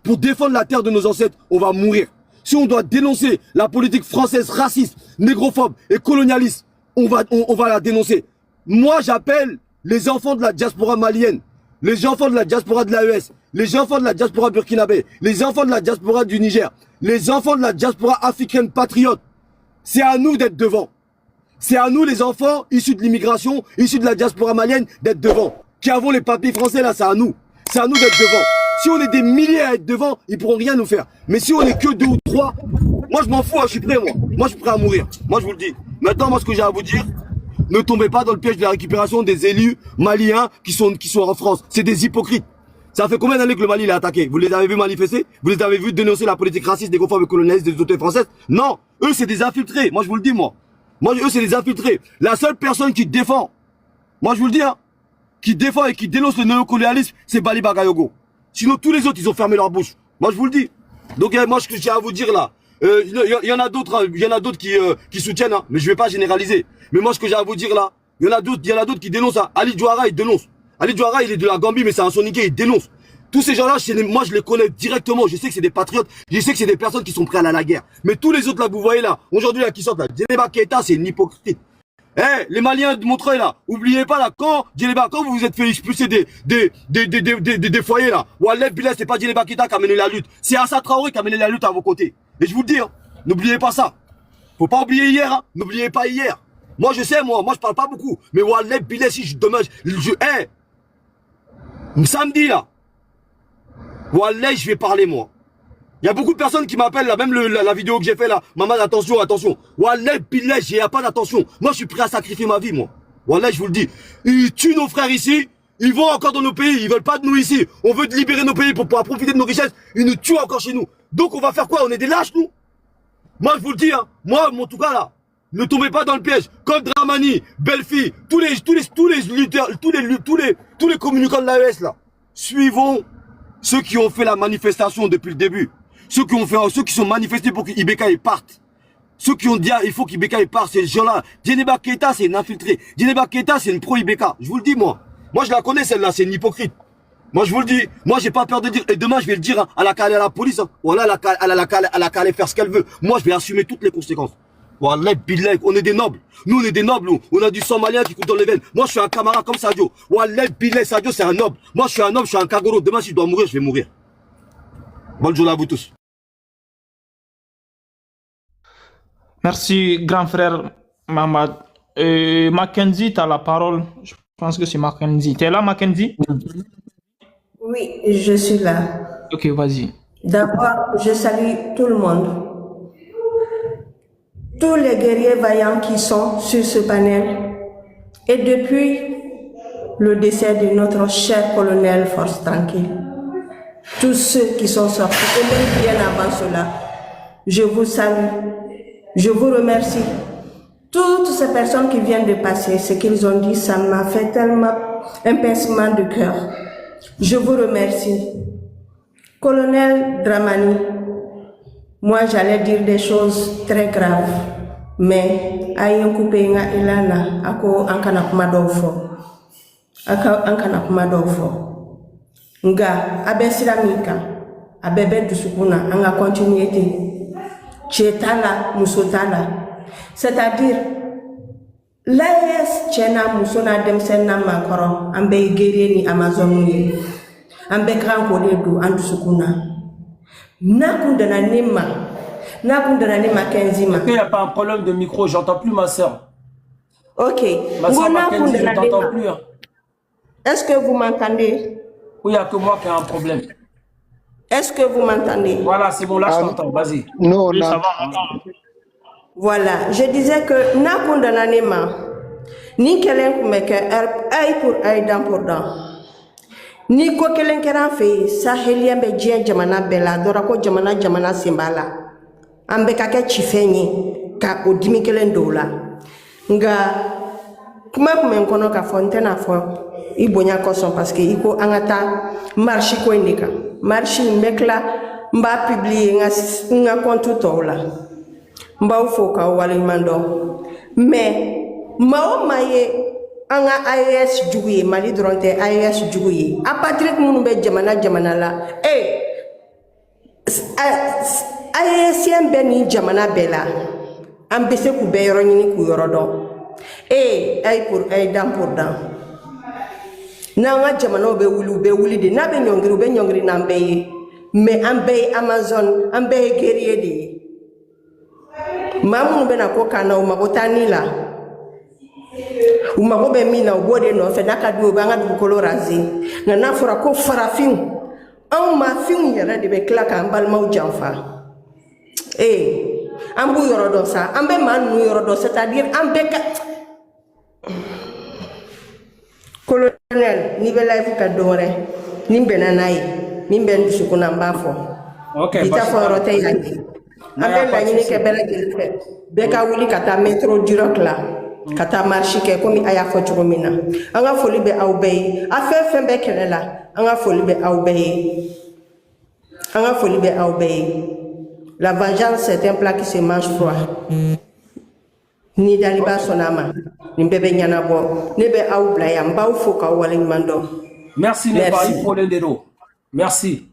pour défendre la terre de nos ancêtres, on va mourir. si on doit dénoncer la politique française raciste, négrophobe et colonialiste, on va la dénoncer. Moi, j'appelle les enfants de la diaspora malienne, les enfants de la diaspora de l'AES, les enfants de la diaspora burkinabé, les enfants de la diaspora du Niger, les enfants de la diaspora africaine patriote. C'est à nous d'être devant. C'est à nous, les enfants issus de l'immigration, issus de la diaspora malienne, d'être devant. Qui avons les papiers français, là, c'est à nous. C'est à nous d'être devant. Si on est des milliers à être devant, ils pourront rien nous faire. Mais si on est que 2 ou 3, moi je m'en fous, hein, je suis prêt, moi. Moi je suis prêt à mourir. Moi je vous le dis. Maintenant, moi ce que j'ai à vous dire, ne tombez pas dans le piège de la récupération des élus maliens qui sont en France. C'est des hypocrites. Ça fait combien d'années que le Mali l'a attaqué? Vous les avez vus manifester? Vous les avez vus dénoncer la politique raciste, négrophobe et colonialiste des autorités françaises? Non, eux c'est des infiltrés. Moi je vous le dis, moi. Moi, eux c'est des infiltrés. La seule personne qui défend, moi je vous le dis, hein, qui défend et qui dénonce le néocolonialisme, c'est Bali Bagayogo. Sinon, tous les autres, ils ont fermé leur bouche. Moi, je vous le dis. Donc, moi, ce que j'ai à vous dire là, il y en a d'autres, qui soutiennent, hein, mais je vais pas généraliser. Mais moi, ce que j'ai à vous dire là, il y en a d'autres qui dénoncent. Hein. Ali Douara, il dénonce. Ali Douara, il est de la Gambie, mais c'est un soniqué, il dénonce. Tous ces gens-là, moi, je les connais directement. Je sais que c'est des patriotes. Je sais que c'est des personnes qui sont prêtes à aller à la guerre. Mais tous les autres là, vous voyez là, aujourd'hui là, qui sortent là, Djeneba Keita, c'est une hypocrite. Les Maliens de Montreuil là, oubliez pas là, quand vous vous êtes fait expulser des foyers là, Wallet Bilal, c'est pas Djeneba Keita qui a mené la lutte, c'est Assa Traoré qui a mené la lutte à vos côtés. Et je vous le dis, hein, n'oubliez pas ça. Faut pas oublier hier, hein, n'oubliez pas hier. Moi je sais, moi je parle pas beaucoup, mais Wallet Bilal, si demain, samedi là, Wallet, je vais parler moi. Il y a beaucoup de personnes qui m'appellent là, même la vidéo que j'ai fait là. Maman, attention, attention. Wallah, billah, il n'y a pas d'attention. Moi, je suis prêt à sacrifier ma vie, moi. Wallah, je vous le dis. Ils tuent nos frères ici. Ils vont encore dans nos pays. Ils veulent pas de nous ici. On veut libérer nos pays pour pouvoir profiter de nos richesses. Ils nous tuent encore chez nous. Donc, on va faire quoi? On est des lâches, nous? Moi, je vous le dis, hein. Moi, en tout cas, là, ne tombez pas dans le piège. Comme Dramani, Belfi, tous les lutteurs, tous les communicants de l'AES, là. Suivons ceux qui ont fait la manifestation depuis le début. Ceux qui sont manifestés pour qu'Ibeka parte. Ceux qui ont dit, il faut qu'Ibeka parte, c'est ce gens-là. Djeneba Keita, c'est une infiltrée. Djeneba Keita, c'est une pro-Ibeka. Je vous le dis, moi. Moi, je la connais, celle-là, c'est une hypocrite. Moi, je vous le dis. Moi, j'ai pas peur de dire. Et demain, je vais le dire, hein, elle a qu'à aller à la police. Hein. Voilà, elle a qu'à aller faire ce qu'elle veut. Moi, je vais assumer toutes les conséquences. Wallah, billah, on est des nobles. Nous, on est des nobles. On a du sang malien qui coule dans les veines. Moi, je suis un camarade comme Sadio. Wallah, billah, Sadio, c'est un noble. Moi, je suis un noble, je suis un Kagoro. Demain, si je dois mourir, je vais mourir. Bonne journée à vous tous. Merci, grand frère Mamad. Mackenzie, tu as la parole. Je pense que c'est Mackenzie. Tu es là, Mackenzie? Oui, je suis là. Ok, vas-y. D'abord, je salue tout le monde. Tous les guerriers vaillants qui sont sur ce panel. Et depuis le décès de notre cher colonel Force Tranquille, tous ceux qui sont sortis, et même bien avant cela, je vous salue. Je vous remercie. Toutes ces personnes qui viennent de passer, ce qu'ils ont dit, ça m'a fait tellement un pincement de cœur. Je vous remercie. Colonel Dramani, moi j'allais dire des choses très graves, mais ayen coupé nga ilana ako ankana kumadofo. Ankana kumadofo. Nga abe silamika, abebe dusukuna, anga continuité. Chetala, musotala. C'est-à-dire, l'AES tchena musona demsena makoro, ambe igeri ni Amazonie, ambe krankode do andusukuna. Nakundana nema kenzima. Il n'y a pas un problème de micro, j'entends plus ma soeur. Ok. Ma soeur Mackenzie, je t'entends plus. Hein. Est-ce que vous m'entendez? Oui, il n'y a que moi qui ai un problème. Est-ce que vous m'entendez? Voilà, c'est bon, là je t'entends, vas-y. Non, Oui, non. ça va, Voilà, je disais que nakundana nema, ni kelen kumeke ay pour ay dan pour dan. Ni ko kelen keran fe sahelien be dien jamana bela dora ko jamana simbala. Ambe ka ke chifenyi ka odimi kelen dola. Nga kuma nkono ka fontena fo ibonya koson parce que iko angata marché ko indika. Marché mekla mba publier nga compte tola. Mba ufoka wale mando. Mais mao maye anga AES juguye mali dronte AES juguye. A Patrick Mounoumbe jamana la. AESN bɛ ni jamana bɛɛ la an bɛ se k'u bɛɛ yɔrɔ ɲini k'u yɔrɔ dɔn ay dan pour dan n'an ka jamanaw bɛ wuli u bɛ wuli de n'a bɛ ɲɔngiri u bɛ ɲɔngiri n'an bɛɛ ye mais an bɛɛ ye Amazon an bɛɛ ye guerrier de ye maa minnu bɛ na ko kan na u mago t'a ni la u mago bɛ min na u b'o de nɔfɛ n'a ka di u b'an ka dugukolo raser nka n'a fɔra ko farafinw anw mafinw yɛrɛ de bɛ tila k'an balimaw janfa an b'u yɔrɔ dɔn sa an bɛ maa ninnu yɔrɔ dɔn c'est-à-dire an bɛɛ ka colonel n'i bɛ live ka don wɛrɛ ni bɛnna n'a ye min bɛ n dusukun na n b'a fɔ bi ta fɔ yɔrɔ tɛ yan an bɛ laɲini kɛ bɛɛ lajɛlen fɛ bɛɛ ka wuli ka taa métro Duroc la ka taa marche kɛ komi a y'a fɔ cogo min na an ka foli bɛ aw bɛɛ ye a fɛn fɛn bɛ kɛlɛ la an ka foli bɛ aw bɛɛ ye an ka foli bɛ aw bɛɛ ye la vengeance c'est un plat qui se mange froid ni daliba sɔnna a ma nin bɛɛ bɛ ɲɛnabɔ ne bɛ aw bila yan n b'aw fo k'aw waleɲuman dɔn merci ne ba i folen de don merci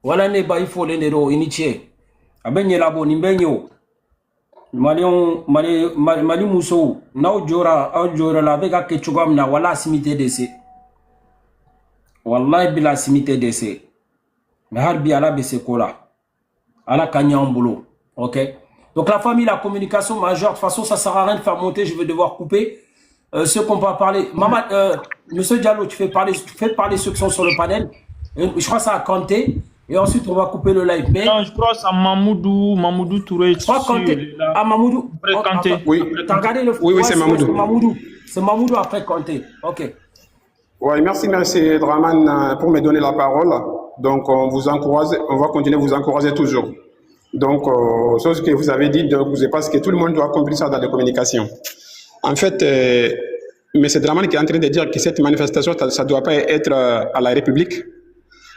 wala ne ba i folen de don i ni ce a bɛ ɲɛlabɔ nin bɛ ɲɛ o Mali musow n'aw jɔra la a bɛ ka kɛ cogoya min na wala simi tɛ dɛsɛ wallahi bila simi tɛ dɛsɛ mais hali bi ala bɛ se ko la ala ka ɲɛ an bolo ok donc la famille la communication majeure de toute façon ça sert à rien de faire monter je vais devoir couper ce qu'on peut parler Maman monsieur Diallo tu fais parler ceux qui sont sur le panel je crois ça a Kanté. Et ensuite, on va couper le live. Mais... Non, je crois que c'est Mamoudou Touré. Ah, Mamoudou. Après Kanté. Oui. T'as regardé le... Oui, c'est Mamoudou. C'est Mamoudou après Kanté. Ok. Oui, merci, Draman, pour me donner la parole. Donc, on vous encourage, on va continuer à vous encourager toujours. Donc, ce que vous avez dit, parce que tout le monde doit accomplir ça dans les communications. En fait, M. Draman qui est en train de dire que cette manifestation, ça ne doit pas être à la République.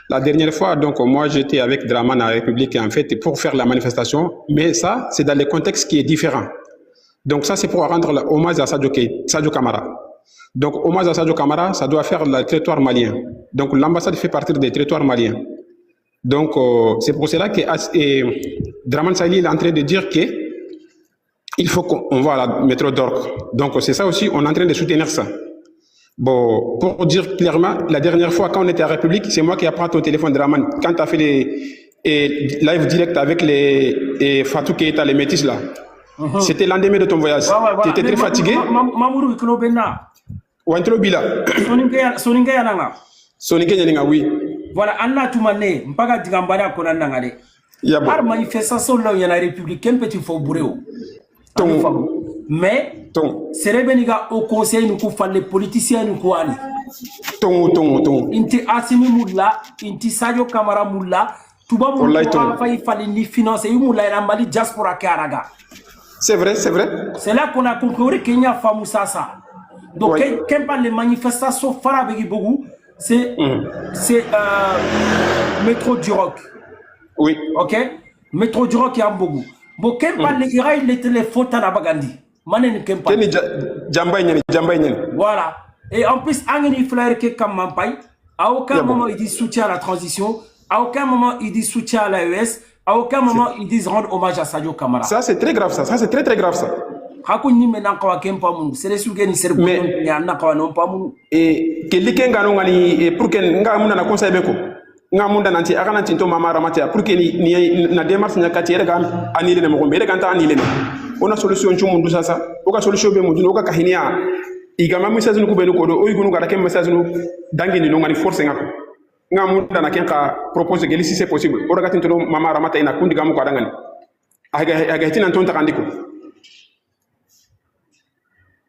La dernière fois, donc, moi, j'étais avec Draman à la République, en fait, pour faire la manifestation, mais ça, c'est dans le contexte qui est différent. Donc, ça, c'est pour rendre hommage à Sadio Camara. Donc, hommage à Sadio Camara, ça doit faire le territoire malien. Donc, l'ambassade fait partie des territoires maliens. Donc, c'est pour cela que Draman Sali est en train de dire que il faut qu'on va à la métro d'Orc. Donc, c'est ça aussi, on est en train de soutenir ça. Bon, pour dire clairement, la dernière fois, quand on était à la République, c'est moi qui ai pris ton téléphone, Draman. Quand tu as fait les live direct avec les Fatou Keita, les métis là. C'était l'un des de ton voyage. Tu étais très fatigué. Mamoudou Iklobena. Ou Bila. Soninga Yananga. Soninga Yananga, oui. Voilà, Anna Toumane, Mpaga Digambada Konanangare. Par manifestation, là, il y a la République, quel petit faux bourreau. Mais, c'est Beniga au conseil, nous faut les politiciens, nous quoi. Inti Asimi Moula, Inti Sadio Camara Moula, tout bas Moula, il fallait ni financer, Moula et Mali diaspora Karaga. C'est vrai, c'est vrai. C'est là qu'on a compris qu'il y a Famou Sassa. Donc, quand parle les manifestations, Farabegi Bougou, c'est Métro Duroc. Oui. Ok? Métro Duroc et Ambougou. Bon, quand parle les Iraïs, les téléphones à Bagandi. Voilà. Et en plus, Angeni Flair qui est comme Mampaï, à aucun moment il dit soutien à la transition, à aucun moment il dit soutien à l'AES, à aucun moment ils disent rendre hommage à Sadio Camara. Ça c'est très grave ça, ça c'est très très grave ça. Et que likenga ngani pour que ngamuna na conseil beko ngamunda nanti akana tinto mama ramata pour que ni na démarche nya kati rega anile ne mo mbele kanta anile ne ona solution chumundu sasa oka solution be mundu oka kahinia igama message nu kubelu kodo o igunu gara kem message nu dangi ni ngani force ngako ngamunda na kenka propose que si c'est possible o rega tinto mama ramata ina kundi gamu ko dangani aga tina tonta kandiko.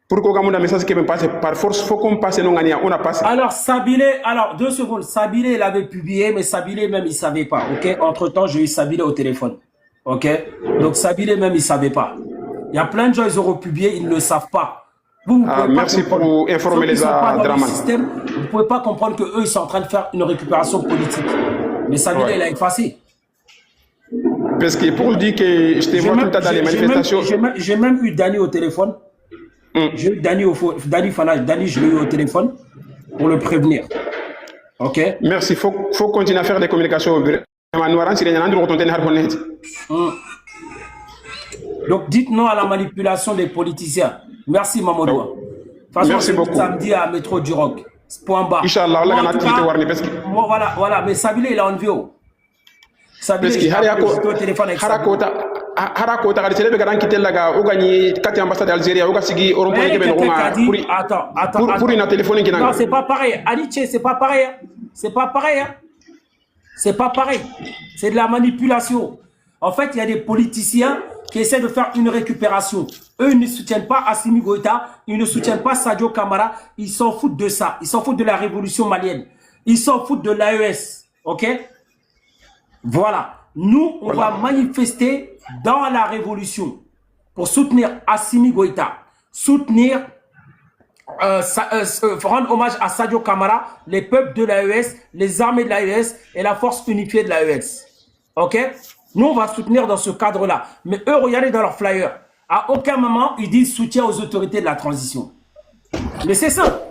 Pour qu'on ait un message qui me passe par force, il faut qu'on passe non gagnant, on a passé. Alors, Sabile, alors 2 secondes, Sabile, il avait publié, mais Sabile même, il ne savait pas, ok? Entre-temps, j'ai eu Sabile au téléphone, ok? Donc, Sabile même, il ne savait pas. Il y a plein de gens, ils auront publié, ils ne le savent pas. Vous merci pour informer les Draman. Vous ne pouvez pas comprendre qu'eux, ils sont en train de faire une récupération politique. Mais Sabile, il a effacé. Parce que pour dire que je te vois tout le temps dans les manifestations. J'ai même eu Dani au téléphone. J'ai eu Dani, je l'ai eu au téléphone pour le prévenir. Ok? Merci. Il faut continuer à faire des communications Donc, dites non à la manipulation des politiciens. Merci, Mamadou. De toute façon, Merci beaucoup. Samedi à Métro du Rock. Point bas. Inch'Allah, Allah En gana tout tweet cas, warni parce que voilà. Mais Sabile, il est en vidéo. Sabile, parce que j'étais au téléphone avec Sabile. Harakota kadi sele be garan kitella ga o gagni kati ambassade Algérie o ga sigi o rompo ke ben roma pour une téléphone qui Non, c'est pas pareil. Alice, c'est pas pareil. C'est pas pareil. C'est pas pareil. C'est de la manipulation. En fait, il y a des politiciens qui essaient de faire une récupération. Eux, ils ne soutiennent pas Assimi Goïta, ils ne soutiennent pas Sadio Camara, ils s'en foutent de ça. Ils s'en foutent de la révolution malienne. Ils s'en foutent de l'AES. OK? Voilà. Nous, on va manifester dans la révolution pour soutenir Assimi Goïta, soutenir, rendre hommage à Sadio Camara, les peuples de l'AES, les armées de l'AES et la force unifiée de l'AES. OK? Nous, on va soutenir dans ce cadre-là. Mais eux, regardez dans leur flyer. À aucun moment, ils disent soutien aux autorités de la transition. Mais c'est ça.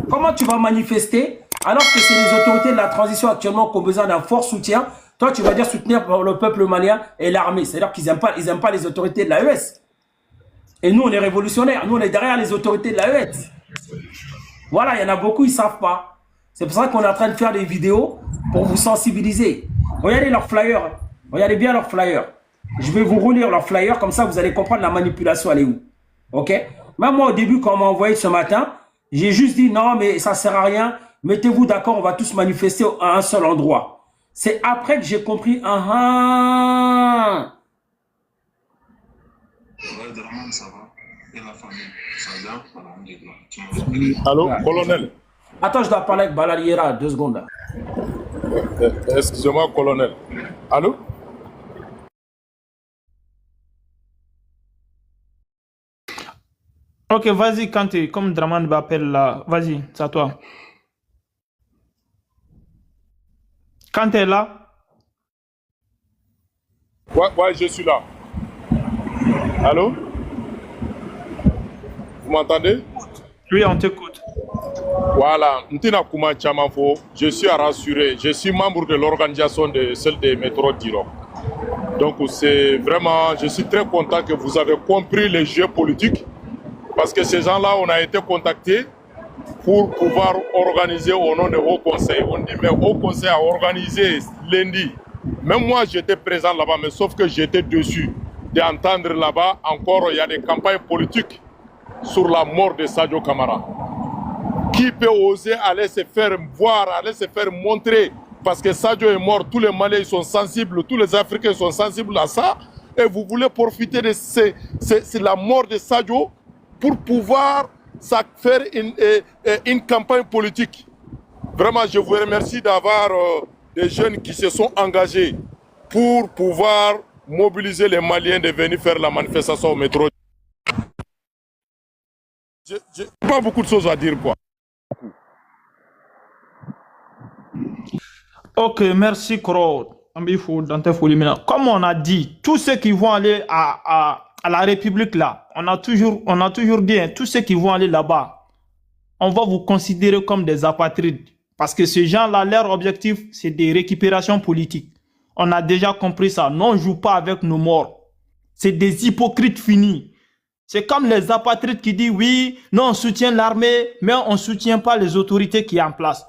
Comment tu vas manifester alors que c'est les autorités de la transition actuellement qui ont besoin d'un fort soutien? Toi, tu vas dire soutenir le peuple malien et l'armée. C'est-à-dire qu'ils n'aiment pas les autorités de l'AES. Et nous, on est révolutionnaires. Nous, on est derrière les autorités de l'AES. Voilà, il y en a beaucoup, ils ne savent pas. C'est pour ça qu'on est en train de faire des vidéos pour vous sensibiliser. Regardez leurs flyers. Regardez bien leurs flyers. Je vais vous relire leurs flyers, comme ça vous allez comprendre la manipulation, elle est où. OK? Même moi, au début, quand on m'a envoyé ce matin, j'ai juste dit non, mais ça ne sert à rien. Mettez-vous d'accord, on va tous manifester à un seul endroit. C'est après que j'ai compris. Allô, colonel. Attends, je dois parler avec Balaliera, 2 secondes. Là. Excusez-moi, colonel. Allô? Ok, vas-y, Kanté, comme Draman m'appelle là, vas-y, c'est à toi. Kanté est là? Ouais, je suis là. Allô? Vous m'entendez? Oui, on t'écoute. Voilà, Ntina Kouma Chamafo, je suis à rassurer. Je suis membre de l'organisation de celle des métros d'Irak. Donc c'est vraiment, je suis très content que vous avez compris les jeux politiques. Parce que ces gens-là, on a été contactés pour pouvoir organiser au nom de Haut Conseil. On dit, mais Haut Conseil a organisé lundi. Même moi, j'étais présent là-bas, mais sauf que j'étais dessus d'entendre là-bas encore, il y a des campagnes politiques sur la mort de Sadio Camara. Qui peut oser aller se faire voir, aller se faire montrer? Parce que Sadio est mort, tous les Maliens sont sensibles, tous les Africains sont sensibles à ça. Et vous voulez profiter de la mort de Sadio pour pouvoir faire une campagne politique. Vraiment, je vous remercie d'avoir des jeunes qui se sont engagés pour pouvoir mobiliser les Maliens de venir faire la manifestation au métro. Je n'ai pas beaucoup de choses à dire, quoi. Ok, merci, Koro. Comme on a dit, tous ceux qui vont aller à la République, là, on a toujours dit, hein, tous ceux qui vont aller là-bas, on va vous considérer comme des apatrides. Parce que ces gens-là, leur objectif, c'est des récupérations politiques. On a déjà compris ça. Non, on ne joue pas avec nos morts. C'est des hypocrites finis. C'est comme les apatrides qui disent, oui, non, on soutient l'armée, mais on ne soutient pas les autorités qui sont en place.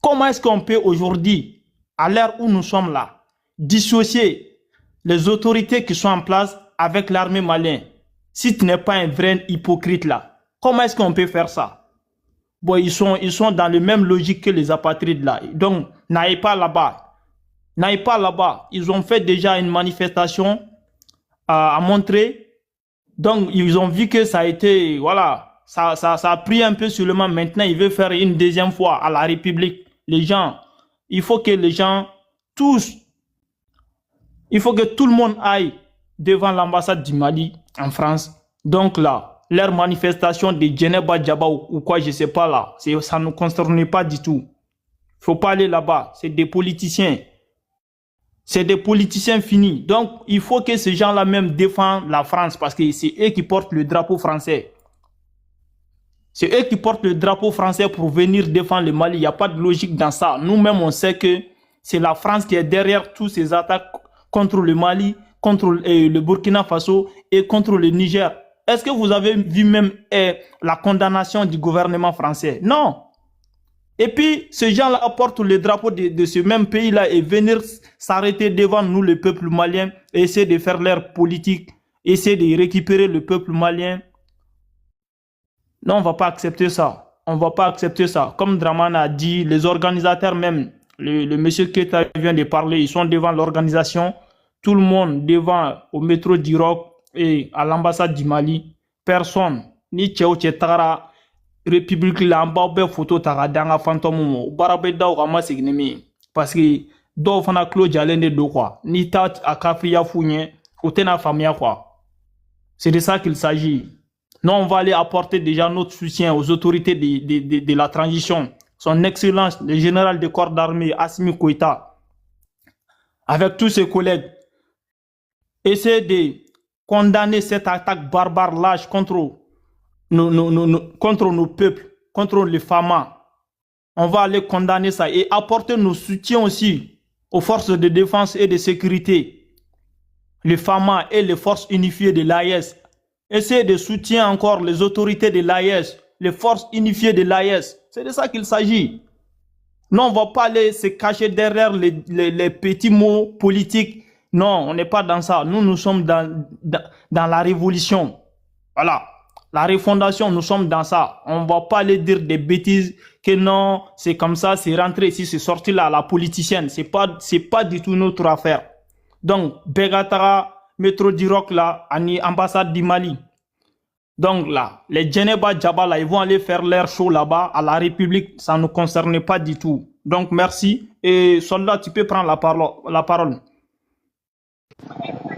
Comment est-ce qu'on peut aujourd'hui, à l'heure où nous sommes là, dissocier les autorités qui sont en place avec l'armée malienne? Si tu n'es pas un vrai hypocrite là, comment est-ce qu'on peut faire ça? Bon, ils sont dans la même logique que les apatrides là. Donc, n'aillez pas là-bas. N'aillez pas là-bas. Ils ont fait déjà une manifestation à montrer. Donc, ils ont vu que ça a été, voilà, ça a pris un peu sur le moment. Maintenant, ils veulent faire une deuxième fois à la République. Les gens, il faut que les gens, tous, il faut que tout le monde aille devant l'ambassade du Mali en France. Donc là, leur manifestation de Djeneba Djaba ou quoi, je ne sais pas là, ça ne nous concerne pas du tout. Il ne faut pas aller là-bas. C'est des politiciens. C'est des politiciens finis. Donc, il faut que ces gens-là même défendent la France parce que c'est eux qui portent le drapeau français. C'est eux qui portent le drapeau français pour venir défendre le Mali. Il n'y a pas de logique dans ça. Nous-mêmes, on sait que c'est la France qui est derrière tous ces attaques contre le Mali, contre le Burkina Faso et contre le Niger. Est-ce que vous avez vu même la condamnation du gouvernement français? Non. Et puis, ces gens-là apportent le drapeau de ce même pays-là et venir s'arrêter devant nous, le peuple malien, et essayer de faire leur politique, essayer de récupérer le peuple malien. Non, on ne va pas accepter ça. On ne va pas accepter ça. Comme Draman a dit, les organisateurs même, le monsieur Keita vient de parler, ils sont devant l'organisation, tout le monde devant au métro d'Irak et à l'ambassade du Mali. Personne, ni Tchéo Tchétara, République la bɛ photo ta ka danga fantôme mo bara bɛ da ka ma segin mi parce que dɔw fana klo jalen de do quoi ni ta a kafriya fu ɲɛ o tɛna faamuya quoi. C'est de ça qu'il s'agit. Nous on va aller apporter déjà notre soutien aux autorités de la transition, son excellence le général de corps d'armée Assimi Goïta avec tous ses collègues, essayer de condamner cette attaque barbare lâche contre nos peuples, contre les femmes. On va aller condamner ça et apporter nos soutiens aussi aux forces de défense et de sécurité, les femmes et les forces unifiées de l'AES. Essayer de soutenir encore les autorités de l'AES, les forces unifiées de l'AES. C'est de ça qu'il s'agit. Non, on ne va pas aller se cacher derrière les petits mots politiques. Non, on n'est pas dans ça. Nous sommes dans la révolution. Voilà. La refondation, nous sommes dans ça. On ne va pas aller dire des bêtises que non, c'est comme ça, c'est rentré ici, c'est sorti là, la politicienne. C'est pas du tout notre affaire. Donc, Begatara, métro d'Irak là, ambassade du Mali. Donc là, les Djeneba Djaba là, ils vont aller faire leur show là-bas à la République. Ça ne nous concerne pas du tout. Donc, merci. Et soldat, tu peux prendre la parole.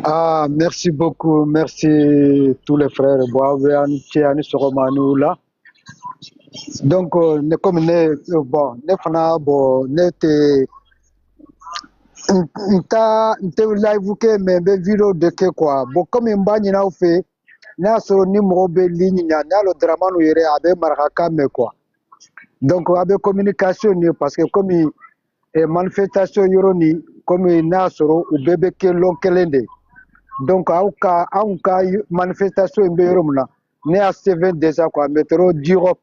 Ah, merci beaucoup, merci tous les frères. Donc, comme live ke mais vidéo de que quoi. Bon, comme on fait, n'a so numéro be ligne n'a le drama nous yere abe maraka me quoi. Donc, abe communication parce que comme manifestation yoroni comme n'a soro ou bébé ke lonkelende. Donc, auka manifestation mbeyorumna ne a 7 déjà quoi métro d'Irak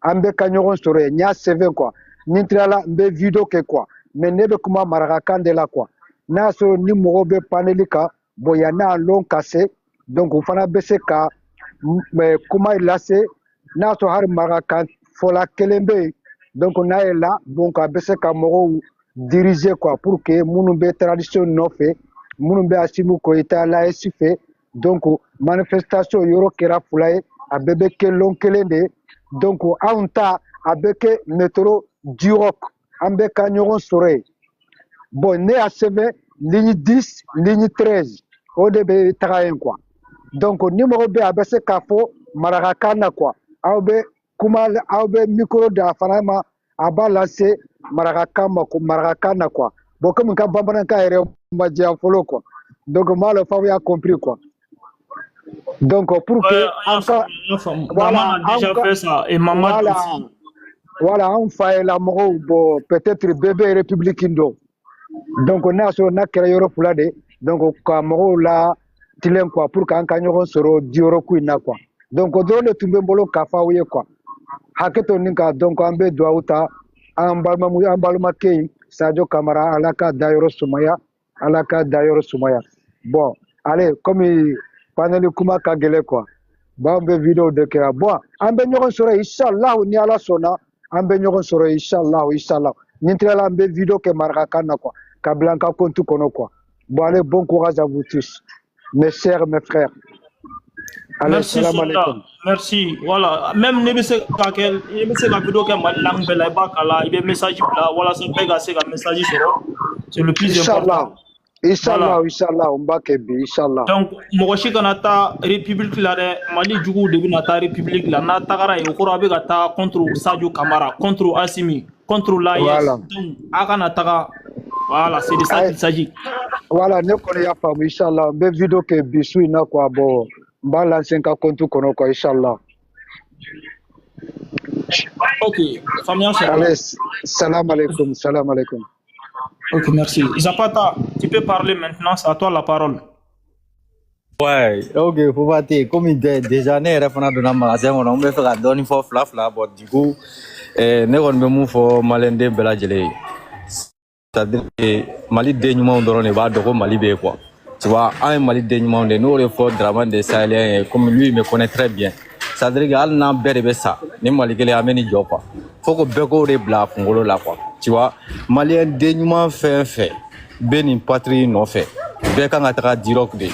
ambe kanyoron sore nya 7 quoi nintrala mbe vidéo ke quoi mais ne be kuma maraka de la quoi na so ni mobe panelika boyana long cassé donc on fana bese ka mais kuma ilase na so har maraka fola kelembe donc on a là donc a bese ka mo diriger quoi pour que munu be tradition no fait munu be Assimi Goïta la fait donc manifestation yoro kera fulaye a bebe ke long kelende donc aunta avec métro d'Irak ambe kanyoron sore bon ne a seve ligne 10 ligne 13 au début train quoi donc numéro B abese kafo marakana quoi aube kuma aube micro da fanama aba lancer marakana quoi bon comme ka bambana ka ere madia folo quoi donc moi le famille a compris quoi. Donc pour que voilà, maman a déjà fait ça et maman voilà, aussi. Voilà, on fait la mort peut-être bébé républicain do. Donc on a sur na créé pour là donc kamoro là tilen quoi pour qu'en kanyon soro dioro kuina quoi. Donc on doit le tomber bolo kafa ouye quoi. Haketo ninka donc ambe douauta ambalma kei Sadio Camara alaka Dayoro Soumaya. Bon, allez comme panel kuma kagele quoi. Bambe vidéo de kera bon ambe nyoron soro inshallah ni ala sona ambe nyoron soro inshallah nintrala ambe vidéo ke marakana quoi kablanka kontu kono quoi. Bon allez bon courage à vous tous mes chers mes frères. Allez, Merci soldat. Merci. Voilà, même ne be se ka la vidéo ke langue bela ba kala ibe message là voilà c'est pega c'est un message soro. C'est le plus important. Inch'Allah, on va kebi, Inch'Allah. Donc, Mogoshi Kanata, République la Mali Djougou de Nata République la Natagara et Okurabe Gata contre Sadio Camara, contre Assimi, contre l'AIS. Voilà. Donc, Akanataga, voilà, c'est de ça qu'il s'agit. Voilà, nous connaissons pas, Inch'Allah. Mais vidéo que Bissou n'a quoi, bon, balance un compte qu'on a, Inch'Allah. Ok, allez, salam alaikum, salam alaikum. Ok, merci. Zapata, tu peux parler maintenant, c'est à toi la parole. Ouais, ok, faut pas te comme déjà ne yɛrɛ fana donna magasin kɔnɔ n bɛ fɛ ka dɔɔni fɔ fila bon du coup ne kɔni bɛ mun fɔ maliyɛnden bɛɛ lajɛlen ye c'est-à-dire que Mali den ɲumanw dɔrɔn de b'a dɔn ko Mali bɛ yen quoi tu vois an ye Mali den ɲumanw de n'o de fɔ Dramane des Sahéliens ye comme lui il me connaît très bien c'est-à-dire que hali n'an bɛɛ de bɛ sa ni Mali kelen an bɛ nin jɔ quoi faut que bɛɛ k'o de bila a kunkolo la quoi tu vois maliyɛn den ɲuman fɛn fɛn bɛ nin patrie nɔfɛ bɛɛ kan ka taga Djirok de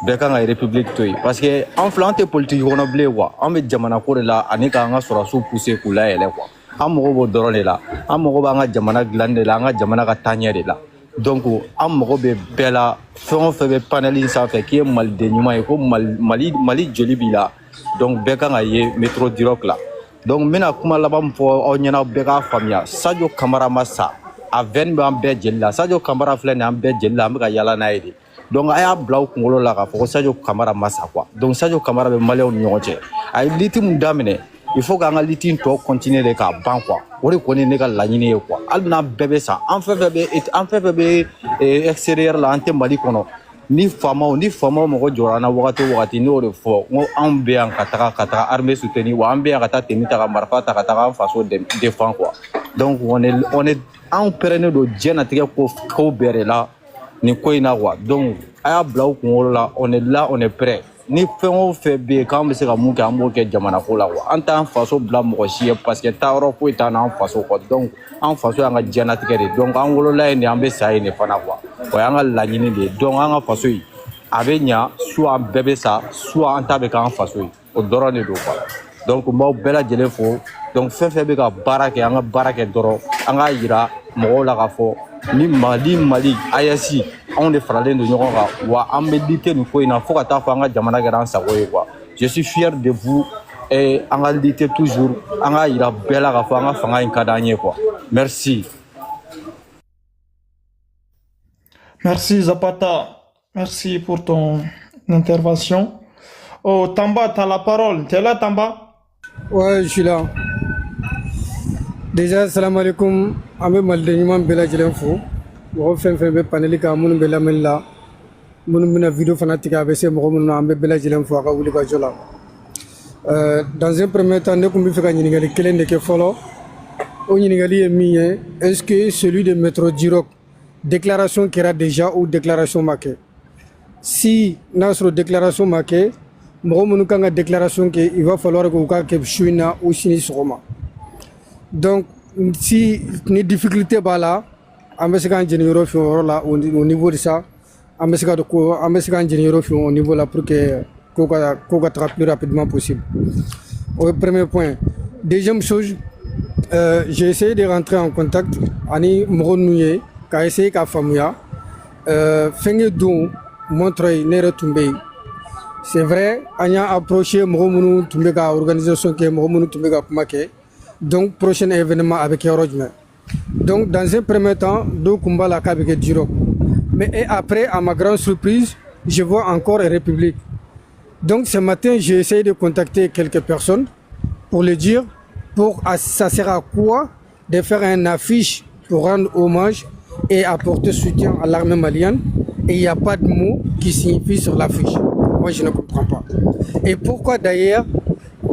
bɛɛ kan ka république to yen parce que an filɛ an tɛ politique kɔnɔ bilen quoi an bɛ jamana ko de la ani k'an ka sɔrɔsiw pousser k'u layɛlɛ quoi an mago b'o dɔrɔn de la an mago b'an ka jamana dilanni de la an ka jamana ka taaɲɛ de la donc an mago bɛ bɛɛ la fɛn o fɛn bɛ panel in sanfɛ k'i ye maliden ɲuman ye ko mali joli b'i la donc bɛɛ kan ka ye métro Djirok la donc n bɛna kuma laban min fɔ aw ɲɛna bɛɛ k'a faamuya Sadio Kamara ma sa a veine bɛ an bɛɛ jeli la Sadio Kamara filɛ nin ye an bɛɛ jeli la an bɛ ka yala n'a ye de donc a y'a bila u kunkolo la k'a fɔ ko Sadio Kamara ma sa quoi donc Sadio Kamara bɛ maliyɛnw ni ɲɔgɔn cɛ a ye liti min daminɛ il faut k'an ka liti in tɔ continuer de k'a ban quoi o de kɔni ne ka laɲini ye quoi hali n'an bɛɛ bɛ sa an fɛn fɛn bɛ extérieur la an tɛ Mali kɔnɔ ni faamaw mɔgɔ jɔra an na wagati o wagati n'o de fɔ n ko anw bɛ yan ka taga armée soutenir wa an bɛ yan ka taa tenue ta ka marifa ta ka taga an faso défend quoi donc anw pɛrɛnnen don diɲɛnatigɛ ko bɛɛ de la nin ko in na quoi donc a y'a bila u kunkolo la on est là on est prêt ni fɛn o fɛn bɛ yen k'an bɛ se ka mun kɛ an b'o kɛ jamana ko la quoi an t'an faso bila mɔgɔ si ye parce que taayɔrɔ foyi t'an n'an faso quoi donc an faso y'an ka diɲɛnatigɛ de donc an wolola yen de an bɛ sa yen de fana quoi o y'an ka laɲini de ye donc an ka faso in a bɛ ɲa soit an bɛɛ bɛ sa soit an ta bɛ k'an faso ye o dɔrɔn de don quoi donc n b'aw bɛɛ lajɛlen fo donc fɛn fɛn bɛ ka baara kɛ an ka baara kɛ dɔrɔn an k'a yira mɔgɔw la k'a fɔ ni Mali AES anw de faralen don ɲɔgɔn kan wa an bɛ lutter nin ko in na fo ka taa fɔ an ka jamana kɛra an sago ye quoi je suis fier de vous et an ka lutter toujours an k'a yira bɛɛ la k'a fɔ an ka fanga in ka d'an ye quoi merci. Merci Zapata, merci pour ton intervention. Oh Tamba, tu as la parole. Tu es là Tamba? Ouais, je suis là. Déjà, salam alaikum. Ambe malden ɲuman bɛɛ lajɛlen fo. Mɔgɔ fɛn fɛn bɛ paneli kan minnu bɛ lamɛnni la, minnu bɛna video fana tigɛ a bɛ se mɔgɔ minnu na an bɛ bɛɛ lajɛlen fo a ka wuli ka jɔ la. Dans un premier temps, ne kun bɛ fɛ ka ɲininkali kelen de kɛ fɔlɔ. O ɲininkali ye min ye, est-ce que celui de métro Djirok, déclaration kɛra déjà ou déclaration ma kɛ? Si n'a sɔrɔ déclaration ma kɛ, mɔgɔ minnu kan ka déclaration kɛ, il va falloir que u k'a kɛ su in na ou sini sɔgɔma. Donc, si ni difficulté b'a la, an bɛ se k'an jeni yɔrɔ fi o yɔrɔ la au niveau de ça, an bɛ se k'an jeni yɔrɔ fi au niveau là pour que ko ka taga plus rapidement possible. Au premier point. Deuxième chose, j'ai essayé de rentrer en contact ani mɔgɔ ninnu ye ka essayer k'a faamuya fɛnkɛ don Montreuil ne yɛrɛ tun bɛ yen. C'est vrai an y'a approché mɔgɔ minnu tun bɛ ka organisation kɛ mɔgɔ minnu tun bɛ ka kuma kɛ. Donc, prochain événement avec Yorojme. Donc, dans un premier temps, deux combats la avec Djirok. Mais après, à ma grande surprise, je vois encore une République. Donc, ce matin, j'ai essayé de contacter quelques personnes pour le dire, ça sert à quoi de faire une affiche pour rendre hommage et apporter soutien à l'armée malienne. Et il n'y a pas de mot qui signifie sur l'affiche. Moi, je ne comprends pas. Et pourquoi d'ailleurs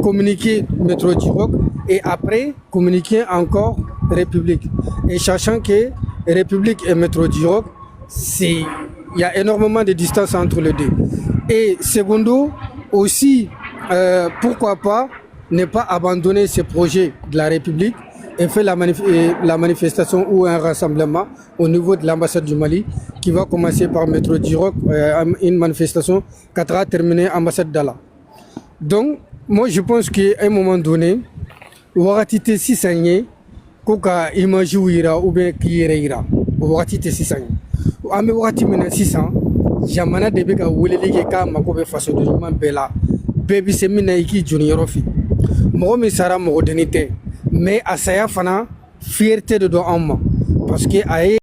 communiquer métro Djirok et après communiquer encore République. Et sachant que République et métro Djirok, il y a énormément de distance entre les deux. Et secondo, aussi, pourquoi pas ne pas abandonner ce projet de la République et faire la manifestation ou un rassemblement au niveau de l'ambassade du Mali qui va commencer par métro Djirok, une manifestation qui sera terminée à l'ambassade d'Ala. Donc, moi je pense qu'à un moment donné, wagati tɛ sisan ye ko ka image yira ou bien k'i yɛrɛ yira o wagati tɛ sisan ye an bɛ wagati min na sisan jamana de bɛ ka weleli kɛ k'a mago bɛ fasoden ɲuman bɛɛ la bɛɛ bɛ se min na i k'i jɔni yɔrɔ fɛ mɔgɔ min sara mɔgɔ denni tɛ mais a saya fana fierté de don anw ma parce que a ye